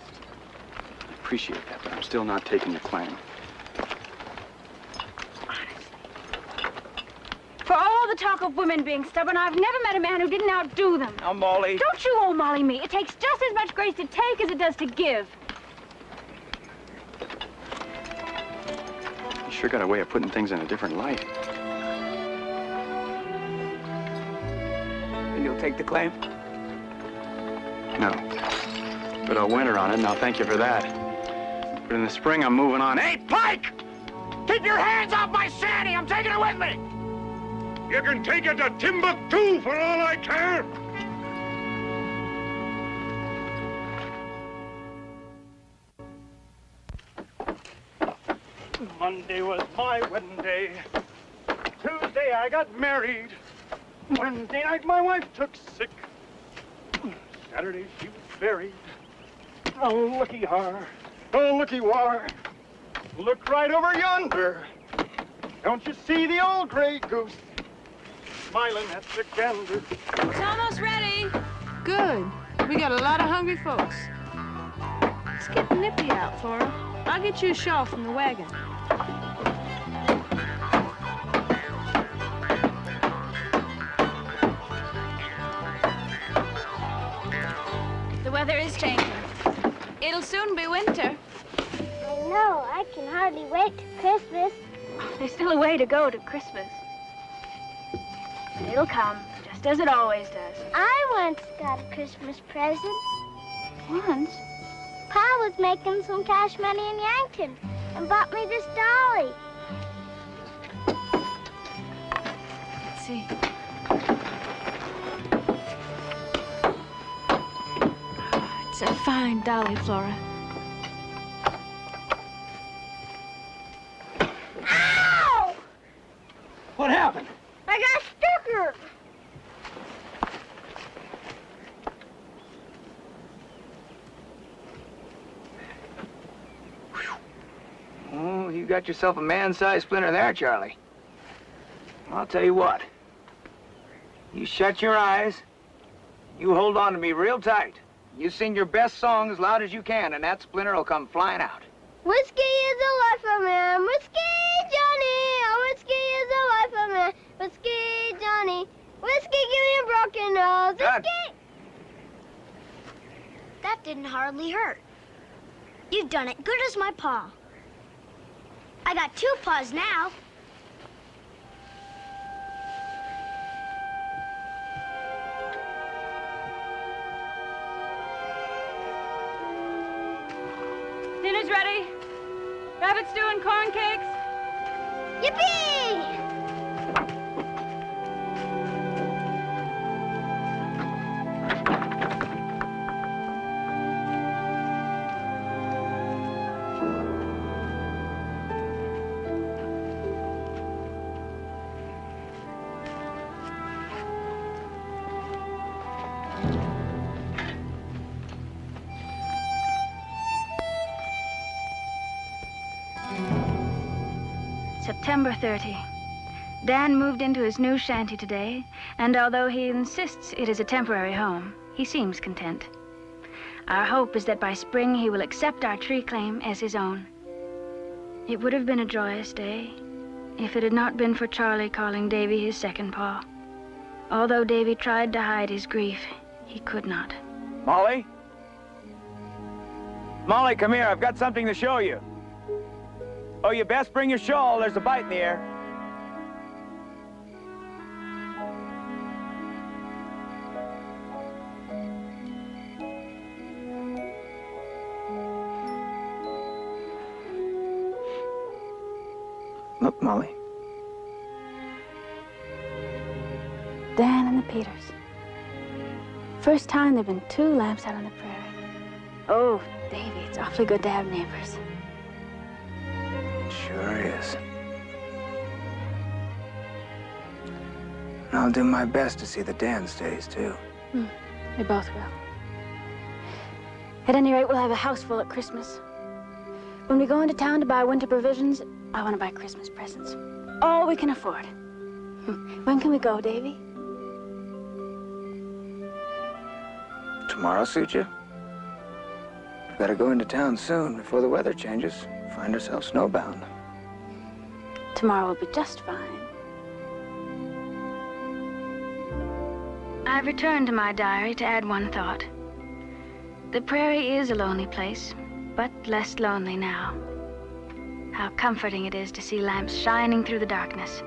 I appreciate that, but I'm still not taking your claim.
For all the talk of women being stubborn, I've never met a man who didn't outdo them.
Now, Molly.
Don't you owe Molly me. It takes just as much grace to take as it does to give.
You sure got a way of putting things in a different light.
And you'll take the claim?
No. But I'll winter on it, and I'll thank you for that. But in the spring, I'm moving on. Hey, Pike! Keep your hands off my shanty! I'm taking it with me!
You can take it to Timbuktu for all I care.
Monday was my wedding day. Tuesday I got married. Wednesday night my wife took sick. Saturday she was buried. Oh, looky har. Oh, looky war. Look right over yonder. Don't you see the old gray goose smiling at the gander?
It's almost ready. Good. We got a lot of hungry folks. Let's get the nippy out, Flora. I'll get you a shawl from the wagon.
The weather is changing. It'll soon be winter.
I know. I can hardly wait till Christmas.
There's still a way to go to Christmas. But it'll come, just as it always does.
I once got a Christmas present.
Once?
Pa was making some cash money in Yankton and bought me this dolly.
Let's see. It's a fine dolly, Flora.
Ow!
What happened?
I got stucker.
Oh, you got yourself a man-sized splinter there, Charlie. I'll tell you what. You shut your eyes. You hold on to me real tight. You sing your best song as loud as you can, and that splinter will come flying out.
Whiskey is the life of man. Whiskey, Johnny. Oh, whiskey is the life of man. Whiskey, Johnny. Whiskey, give me a broken nose. Whiskey.
That didn't hardly hurt. You've done it good as my paw. I got 2 paws now.
Dinner's ready. Rabbit stew and corn cakes.
Yippee!
September 30. Dan moved into his new shanty today, and although he insists it is a temporary home, he seems content. Our hope is that by spring he will accept our tree claim as his own. It would have been a joyous day if it had not been for Charlie calling Davy his second paw. Although Davy tried to hide his grief, he could not.
Molly? Molly, come here. I've got something to show you. Oh, you best bring your shawl. There's a bite in the air. Look, Molly.
Dan and the Peters. First time there've been 2 lamps out on the prairie. Oh, Davy, it's awfully good to have neighbors.
Sure is. I'll do my best to see that Dan stays, too.
They both will. At any rate, we'll have a house full at Christmas. When we go into town to buy winter provisions, I want to buy Christmas presents. All we can afford. When can we go, Davy?
Tomorrow suit you? We've got to go into town soon before the weather changes. Find ourselves snowbound.
Tomorrow will be just fine. I've returned to my diary to add one thought. The prairie is a lonely place, but less lonely now. How comforting it is to see lamps shining through the darkness.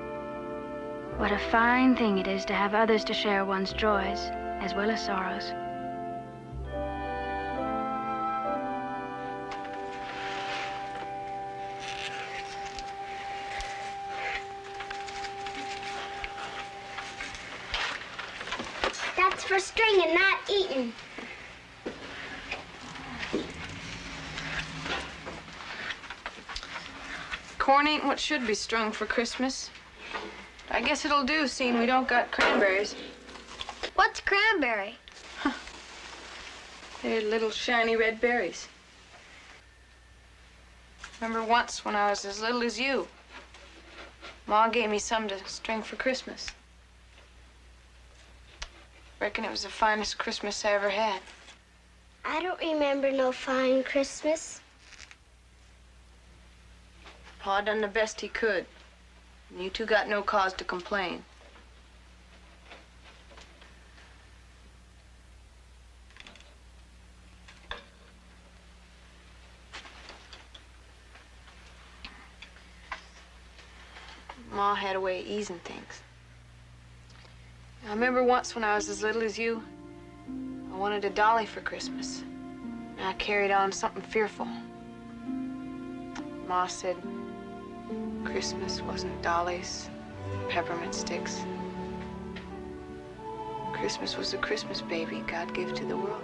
What a fine thing it is to have others to share one's joys as well as sorrows.
That's for string and not eating.
Corn ain't what should be strung for Christmas. I guess it'll do, seeing we don't got cranberries.
What's cranberry?
They're little shiny red berries. Remember once when I was as little as you, Ma gave me some to string for Christmas. Reckon it was the finest Christmas I ever had.
I don't remember no fine Christmas.
Pa done the best he could. And you two got no cause to complain. Ma had a way of easing things. I remember once when I was as little as you, I wanted a dolly for Christmas. And I carried on something fearful. Ma said Christmas wasn't dollies, peppermint sticks. Christmas was the Christmas baby God gave to the world.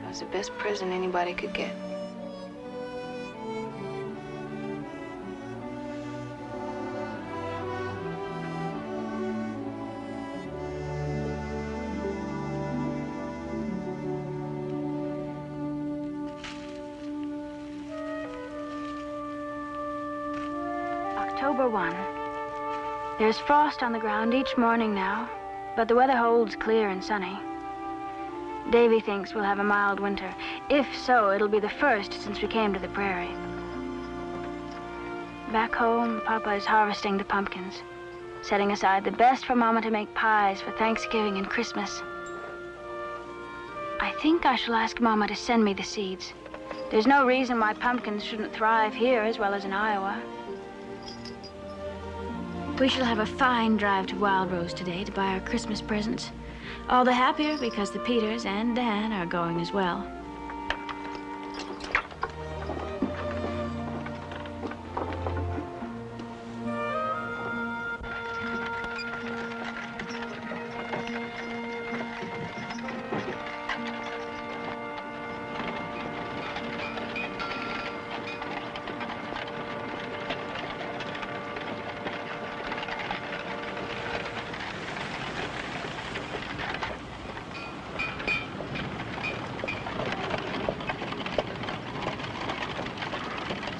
That was the best present anybody could get.
October 1. There's frost on the ground each morning now, but the weather holds clear and sunny. Davy thinks we'll have a mild winter. If so, it'll be the first since we came to the prairie. Back home, Papa is harvesting the pumpkins, setting aside the best for Mama to make pies for Thanksgiving and Christmas. I think I shall ask Mama to send me the seeds. There's no reason why pumpkins shouldn't thrive here as well as in Iowa. We shall have a fine drive to Wild Rose today to buy our Christmas presents. All the happier because the Peters and Dan are going as well.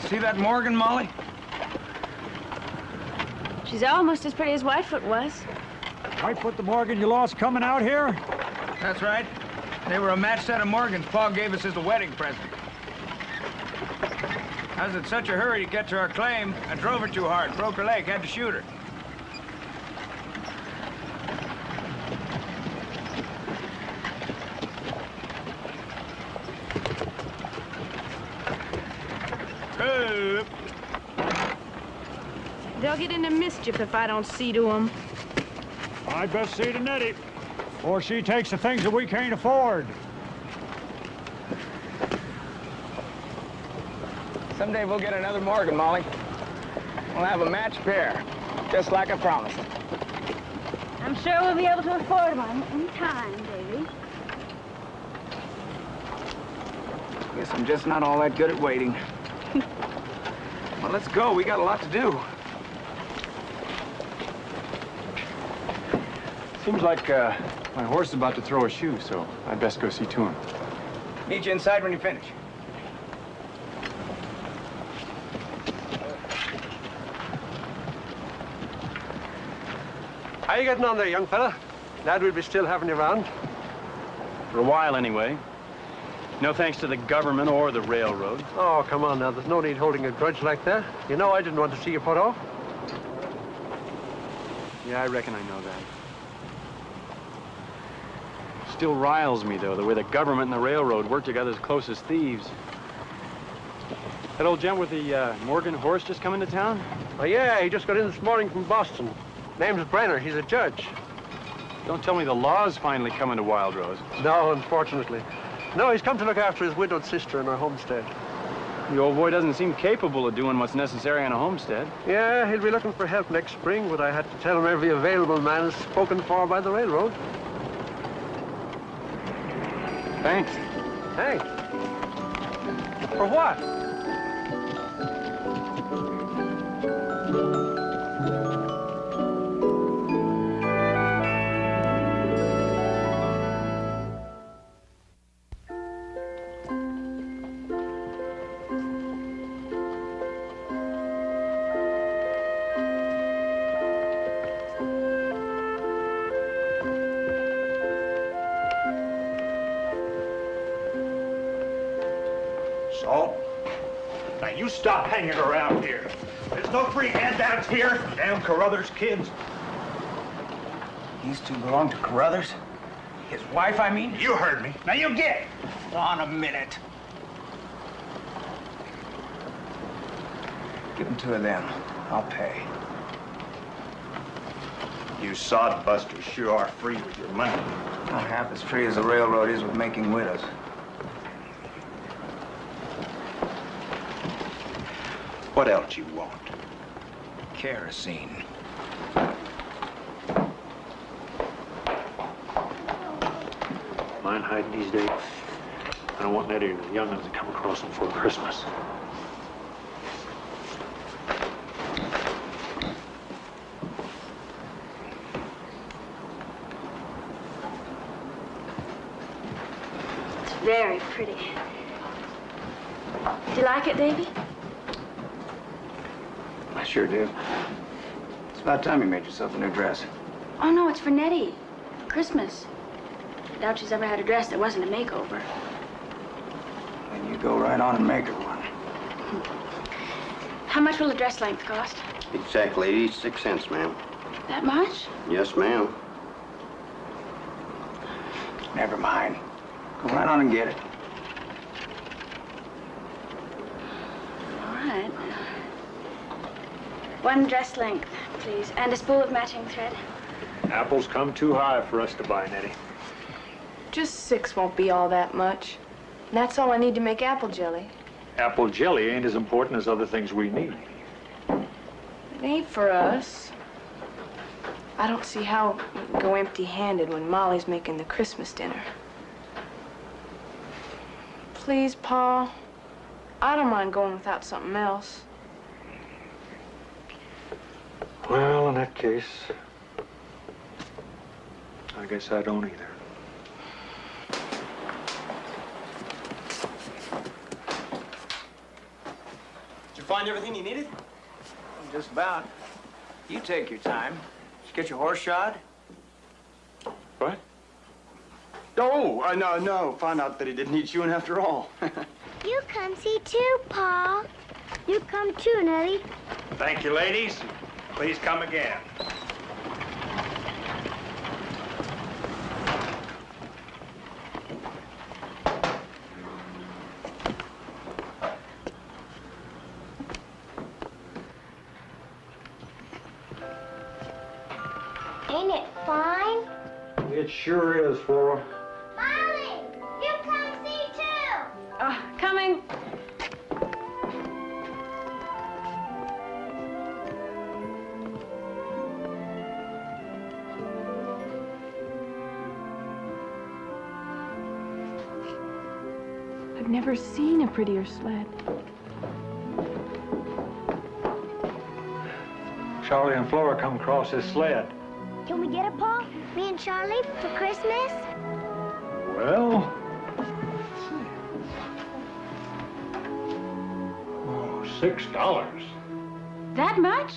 See that Morgan, Molly?
She's almost as pretty as Whitefoot was.
Whitefoot the Morgan you lost coming out here?
That's right. They were a matched set of Morgans Pa gave us as a wedding present. I was in such a hurry to get to our claim, I drove her too hard, broke her leg, had to shoot her.
They'll get into mischief if I don't see to them.
I'd best see to Nettie, or she takes the things that we can't afford.
Someday we'll get another Morgan, Molly. We'll have a matched pair, just like I promised.
I'm sure we'll be able to afford one in time, Davy.
Guess I'm just not all that good at waiting. Well, let's go. We got a lot to do.
Seems like my horse is about to throw a shoe, so I'd best go see to him.
Meet you inside when you finish.
How you getting on there, young fella? Glad we'll be still having you around.
For a while, anyway. No thanks to the government or the railroad.
Oh, come on now. There's no need holding a grudge like that. You know I didn't want to see you put off.
Yeah, I reckon I know that. Still riles me, though, the way the government and the railroad work together as close as thieves. That old gent with the Morgan horse just come into town?
Oh, yeah, he just got in this morning from Boston. Name's Brenner. He's a judge.
Don't tell me the law's finally coming to Wild Rose.
No, unfortunately. No, he's come to look after his widowed sister in her homestead.
The old boy doesn't seem capable of doing what's necessary on a homestead.
Yeah, he'll be looking for help next spring, but I had to tell him every available man is spoken for by the railroad.
Thanks.
Thanks? For what?
So, now you stop hanging around here. There's no free handouts here, damn Carruthers kids.
These two belong to Carruthers? His wife, I mean?
You heard me. Now you get.
On a minute. Give them two of them. I'll pay.
You sodbusters sure are free with your money.
Not half as free as the railroad is with making widows.
What else you want?
Kerosene.
Mind hiding these days? I don't want Nettie or the young'uns to come across them before Christmas.
It's very pretty. Do you like it, Davy?
I sure do. It's about time you made yourself a new dress.
Oh, no, it's for Nettie. Christmas. doubt she's ever had a dress that wasn't a makeover.
Then you go right on and make her one.
How much will a dress length cost?
Exactly 86 cents, ma'am.
That much?
Yes, ma'am.
Never mind. Go right on and get it.
All right. One dress length, please, and a spool of matching thread.
Apples come too high for us to buy, Nettie.
Just 6 won't be all that much. And that's all I need to make apple jelly.
Apple jelly ain't as important as other things we need.
It ain't for us. I don't see how we can go empty-handed when Molly's making the Christmas dinner. Please, Pa. I don't mind going without something else.
Well, in that case, I guess I don't either.
Did you find everything you needed?
Just about. You take your time. Did you get your horse shod?
What?
Oh, no. Found out that he didn't need chewing after all.
You come see too, Pa. You come too, Nettie.
Thank you, ladies. Please come again.
Ain't it fine?
It sure is, Flora.
Molly, you come see too.
Coming.
I've never seen a prettier sled.
Charlie and Flora come across this sled.
Can we get it, Pa? Me and Charlie for Christmas?
Well, let's see. Oh, $6.
That much?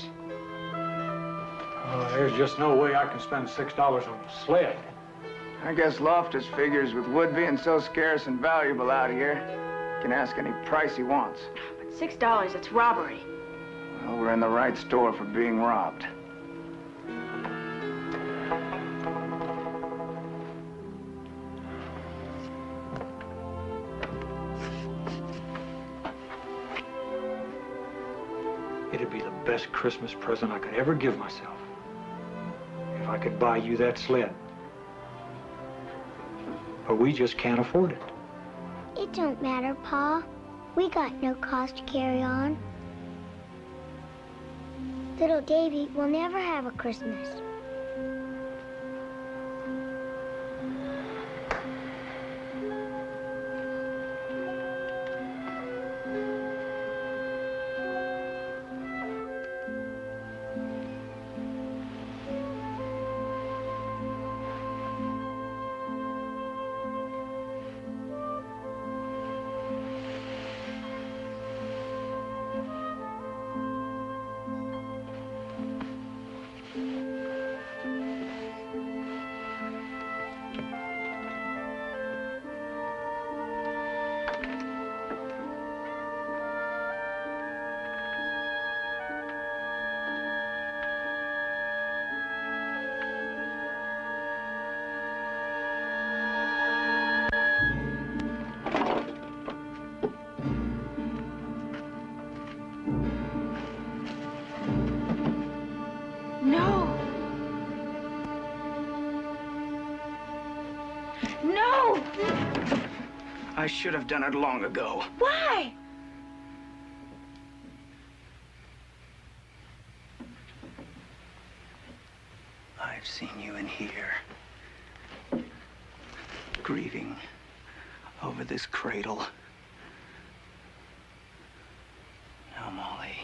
There's just no way I can spend $6 on a sled.
I guess Loftus figures with wood being so scarce and valuable out here, he can ask any price he wants.
But $6, it's robbery.
Well, we're in the right store for being robbed.
It'd be the best Christmas present I could ever give myself if I could buy you that sled. But we just can't afford it.
It don't matter, Pa. We got no cost to carry on. Little Davy will never have a Christmas.
I should have done it long ago.
Why?
I've seen you in here, grieving over this cradle. Now, Molly,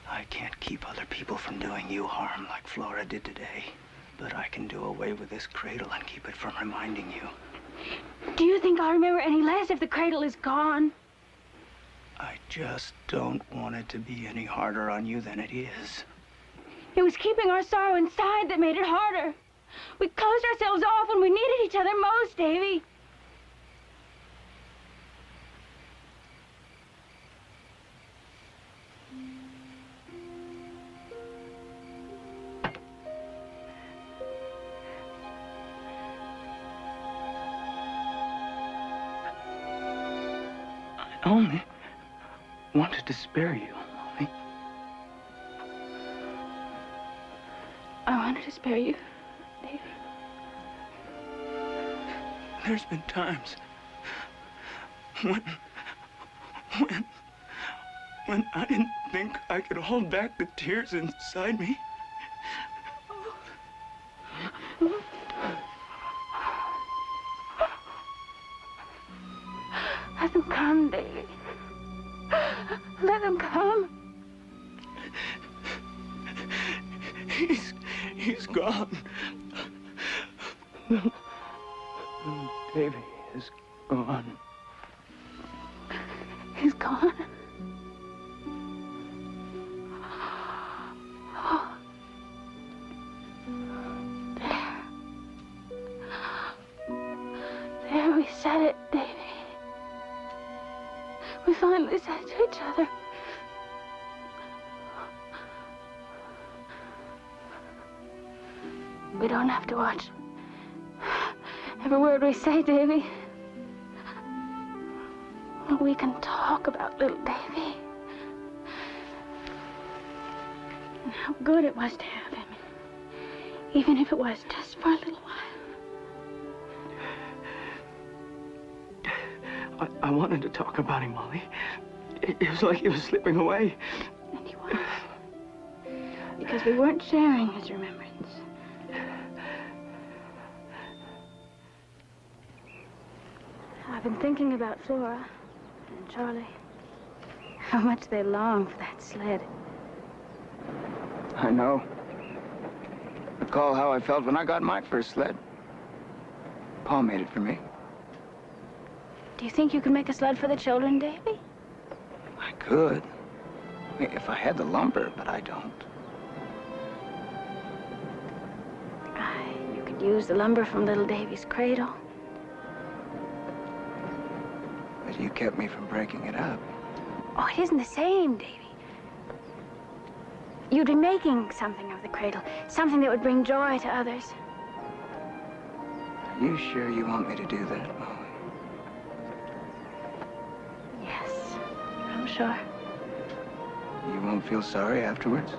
I can't keep other people from doing you harm like Flora did today, but I can do away with this cradle and keep it from reminding you.
Do you think I'll remember any less if the cradle is gone?
I just don't want it to be any harder on you than it is.
It was keeping our sorrow inside that made it harder.
We closed ourselves off when we needed each other most, Davy.
I only wanted to spare you, Molly.
I wanted to spare you, Davy.
There's been times when I didn't think I could hold back the tears inside me.
Let them come, Davy. Let them come.
He's gone. Little Davy is gone.
He's gone. Oh. There we said it, Davy. We finally said it to each other. We don't have to watch every word we say, Davy. We can talk about little Davy. And how good it was to have him. Even if it was just for a little while.
I wanted to talk about him, Molly. It was like he was slipping away.
And he was. Because we weren't sharing his remembrance. I've been thinking about Flora and Charlie. How much they long for that sled.
I know. Recall how I felt when I got my first sled. Pa made it for me.
Do you think you could make a sled for the children, Davy?
I could. If I had the lumber, but I don't.
You could use the lumber from little Davy's cradle.
But you kept me from breaking it up.
Oh, it isn't the same, Davy. You'd be making something of the cradle, something that would bring joy to others.
Are you sure you want me to do that, Molly?
Yes, I'm sure.
You won't feel sorry afterwards?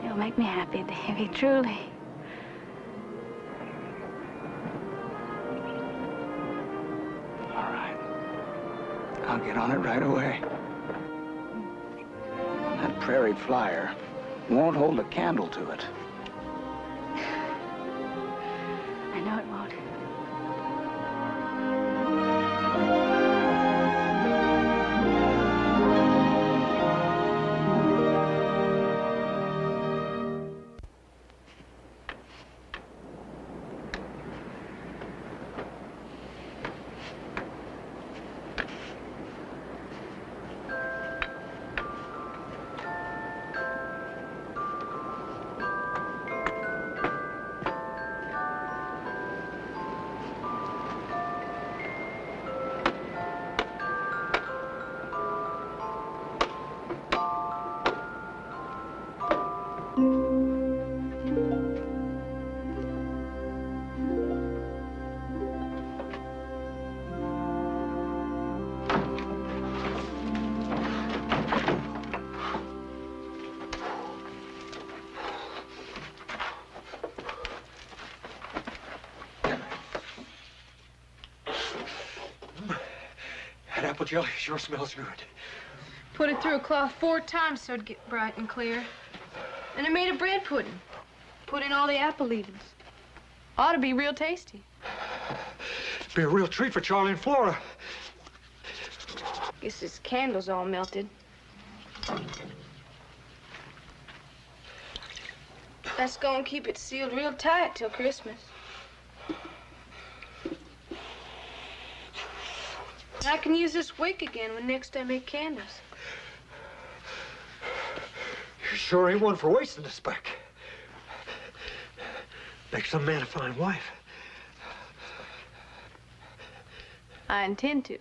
You'll make me happy, Davy, truly.
All right. I'll get on it right away. That prairie flyer won't hold a candle to it.
I know it won't.
That apple jelly sure smells good.
Put it through a cloth 4 times so it'd get bright and clear. And I made a bread pudding. Put in all the apple leavings. Ought to be real tasty.
Be a real treat for Charlie and Flora.
Guess this candle's all melted. Let's go and keep it sealed real tight till Christmas. I can use this wick again when next I make candles.
You sure ain't one for wasting a speck. Make some man a fine wife.
I intend to.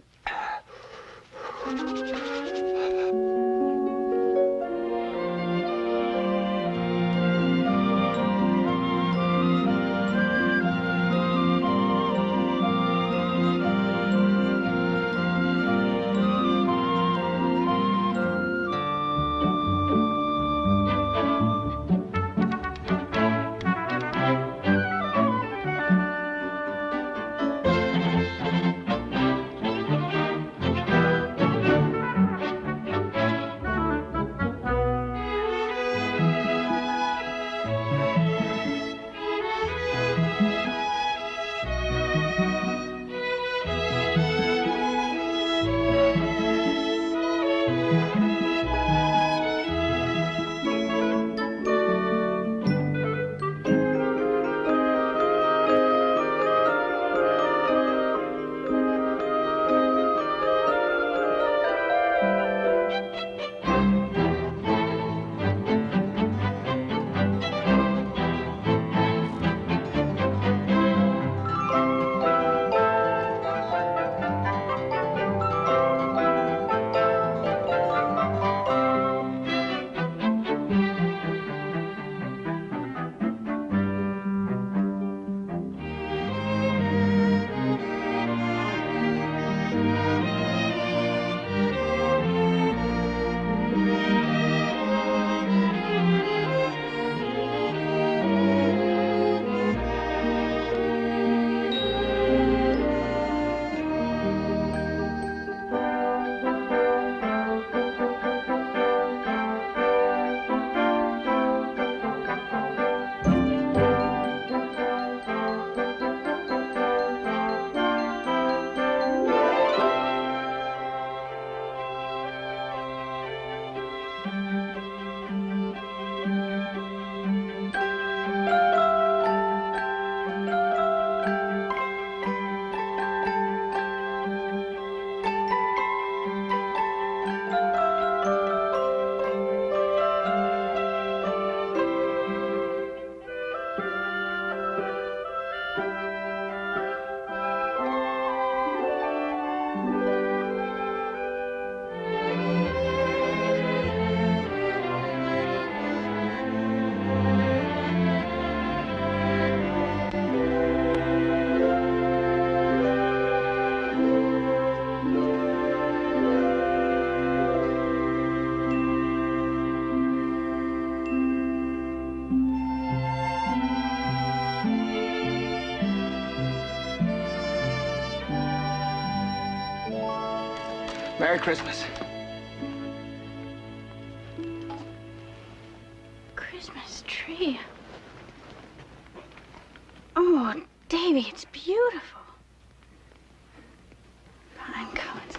Merry Christmas.
Christmas tree. Oh, Davy, it's beautiful. Pine cones.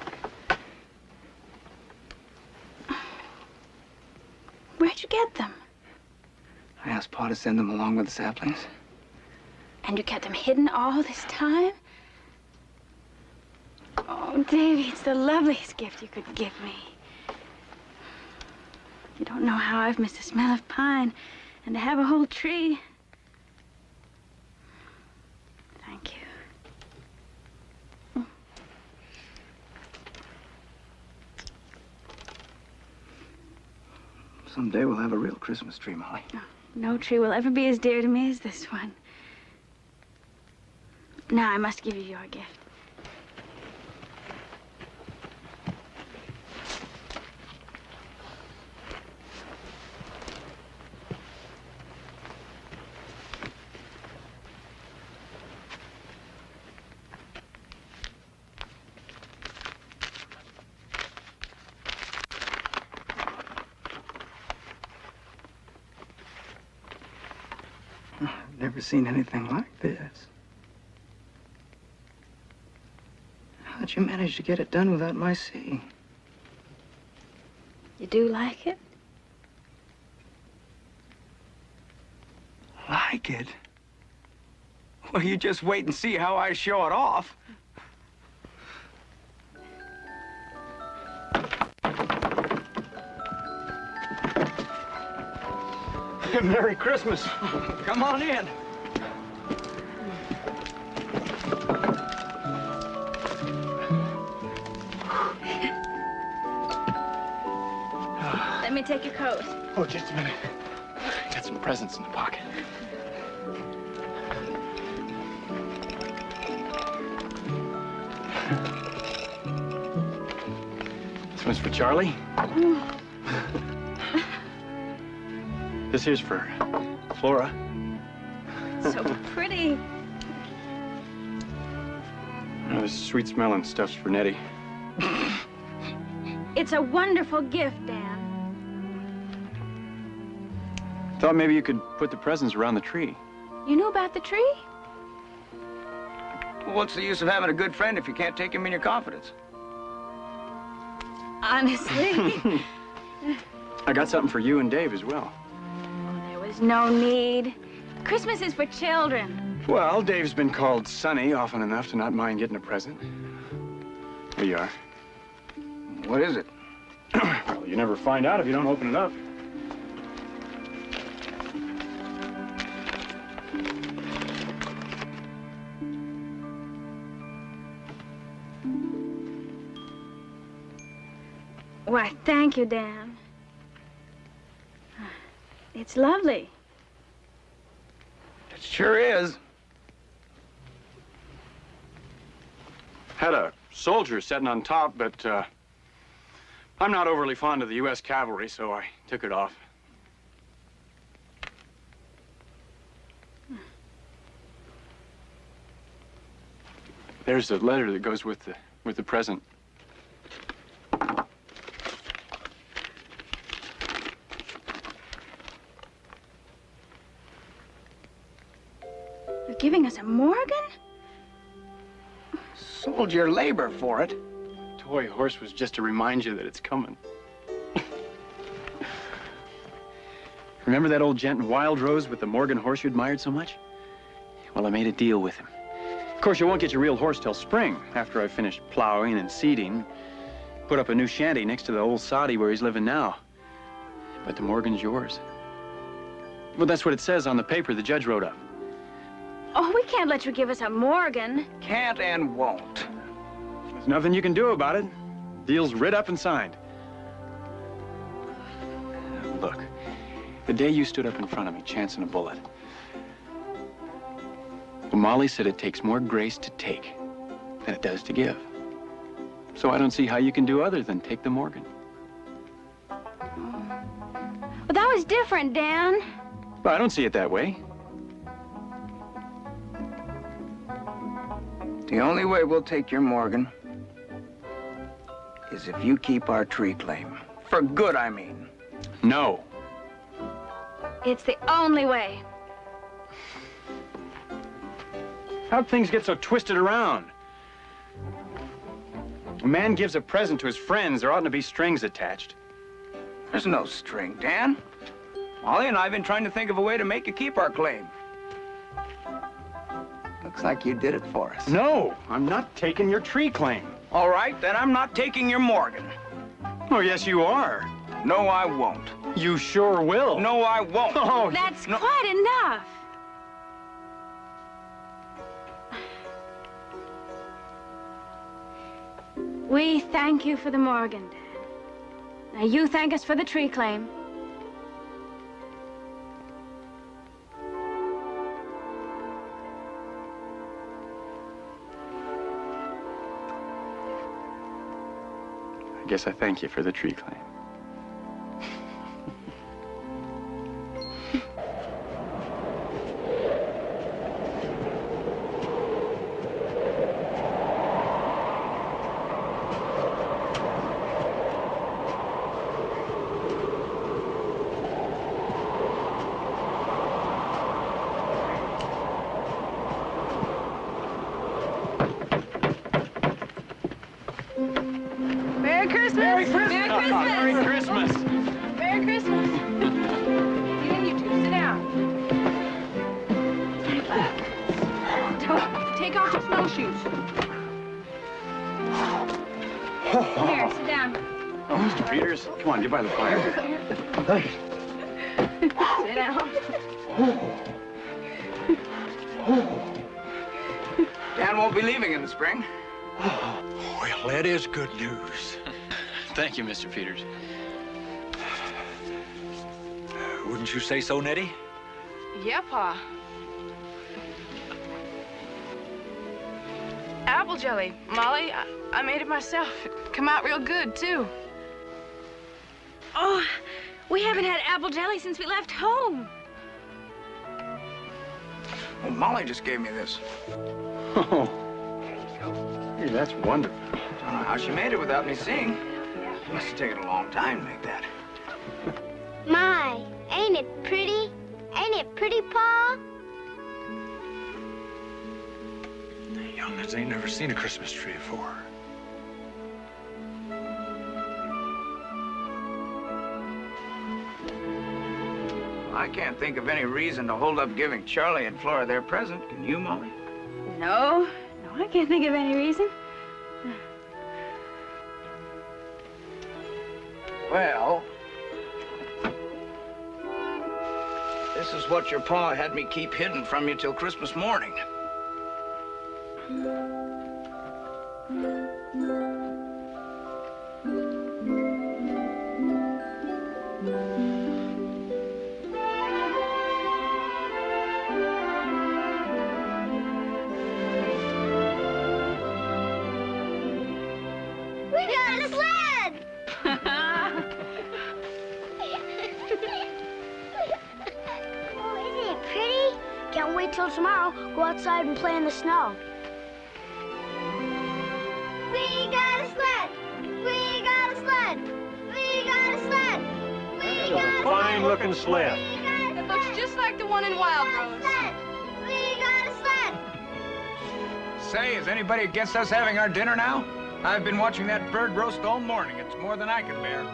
Where'd you get them?
I asked Pa to send them along with the saplings.
And you kept them hidden all this time? Oh, Davy, it's the loveliest gift you could give me. You don't know how I've missed the smell of pine and to have a whole tree. Thank you.
Someday we'll have a real Christmas tree, Molly.
No tree will ever be as dear to me as this one. Now I must give you your gift.
I've never seen anything like this. How'd you manage to get it done without my seeing?
You do like it?
Like it? Well, you just wait and see how I show it off.
Merry Christmas.
Come on in.
Let me take your coat.
Oh, just a minute. Got some presents in the pocket. This one's for Charlie. This here's for Flora.
So pretty.
This sweet-smelling stuff's for Nettie.
It's a wonderful gift, Dan.
Thought maybe you could put the presents around the tree.
You knew about the tree?
Well, what's the use of having a good friend if you can't take him in your confidence?
Honestly.
I got something for you and Dave as well.
There was no need. Christmas is for children.
Well, Dave's been called Sonny often enough to not mind getting a present. Here you are.
What is it?
Well, you never find out if you don't open it up.
Why, thank you, Dan. It's lovely.
It sure is.
Had a soldier sitting on top, but I'm not overly fond of the U.S. cavalry, so I took it off. There's the letter that goes with the present.
You're giving us a Morgan?
Sold your labor for it.
Toy horse was just to remind you that it's coming. Remember that old gent in Wild Rose with the Morgan horse you admired so much? Well, I made a deal with him. Of course, you won't get your real horse till spring, after I've finished plowing and seeding. Put up a new shanty next to the old soddy where he's living now. But the Morgan's yours. Well, that's what it says on the paper the judge wrote up.
Oh, we can't let you give us a Morgan.
Can't and won't.
There's nothing you can do about it. Deal's writ up and signed. Look, the day you stood up in front of me, chancing a bullet, well, Molly said it takes more grace to take than it does to give. So I don't see how you can do other than take the Morgan.
Well, that was different, Dan.
But I don't see it that way.
The only way we'll take your Morgan is if you keep our tree claim. For good, I mean.
No.
It's the only way.
How'd things get so twisted around? A man gives a present to his friends, there oughtn't to be strings attached.
There's no string, Dan. Molly and I have been trying to think of a way to make you keep our claim. Looks like you did it for us.
No, I'm not taking your tree claim.
All right, then I'm not taking your Morgan.
Oh, yes, you are.
No, I won't.
You sure will.
No, I won't.
Oh,
that's quite enough. We thank you for the Morgan, Dad. Now you thank us for the tree claim.
I guess I thank you for the tree claim.
Merry Christmas!
Merry Christmas!
Merry Christmas!
Merry Christmas!
Merry Christmas! You two, sit down. Take off your snowshoes. Here, sit down.
Oh, Mr. Peters, come on, get by the fire.
Sit down.
Dan won't be leaving in the spring.
Well, that is good news.
Thank you, Mr. Peters.
Wouldn't you say so, Nettie?
Yeah, Pa. Apple jelly, Molly. I made it myself. It come out real good, too.
Oh, we haven't had apple jelly since we left home.
Well, Molly just gave me this.
Oh, hey, that's wonderful.
I don't know how she made it without me seeing. Must have taken a long time to make that.
My, ain't it pretty? Ain't it pretty, Pa?
The young'uns ain't never seen a Christmas tree before.
I can't think of any reason to hold up giving Charlie and Flora their present. Can you, Molly?
No, I can't think of any reason.
Well, this is what your pa had me keep hidden from you till Christmas morning.
We got a sled! Oh, isn't it pretty? Can't wait till tomorrow. Go outside and play in the snow. We got a sled! We got a sled! We got a sled! We got a
Fine-looking sled.
It looks just like the one in Wild Rose.
We got a sled!
Say, is anybody against us having our dinner now? I've been watching that bird roast all morning. It's more than I can bear.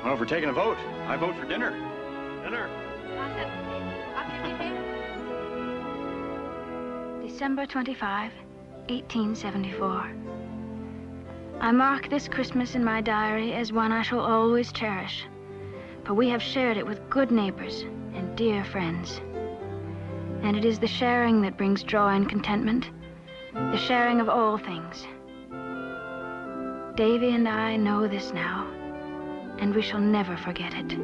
Well, if we're taking a vote, I vote for dinner.
Dinner.
December 25, 1874. I mark this Christmas in my diary as one I shall always cherish, for we have shared it with good neighbors and dear friends. And it is the sharing that brings joy and contentment, the sharing of all things. Davy and I know this now, and we shall never forget it.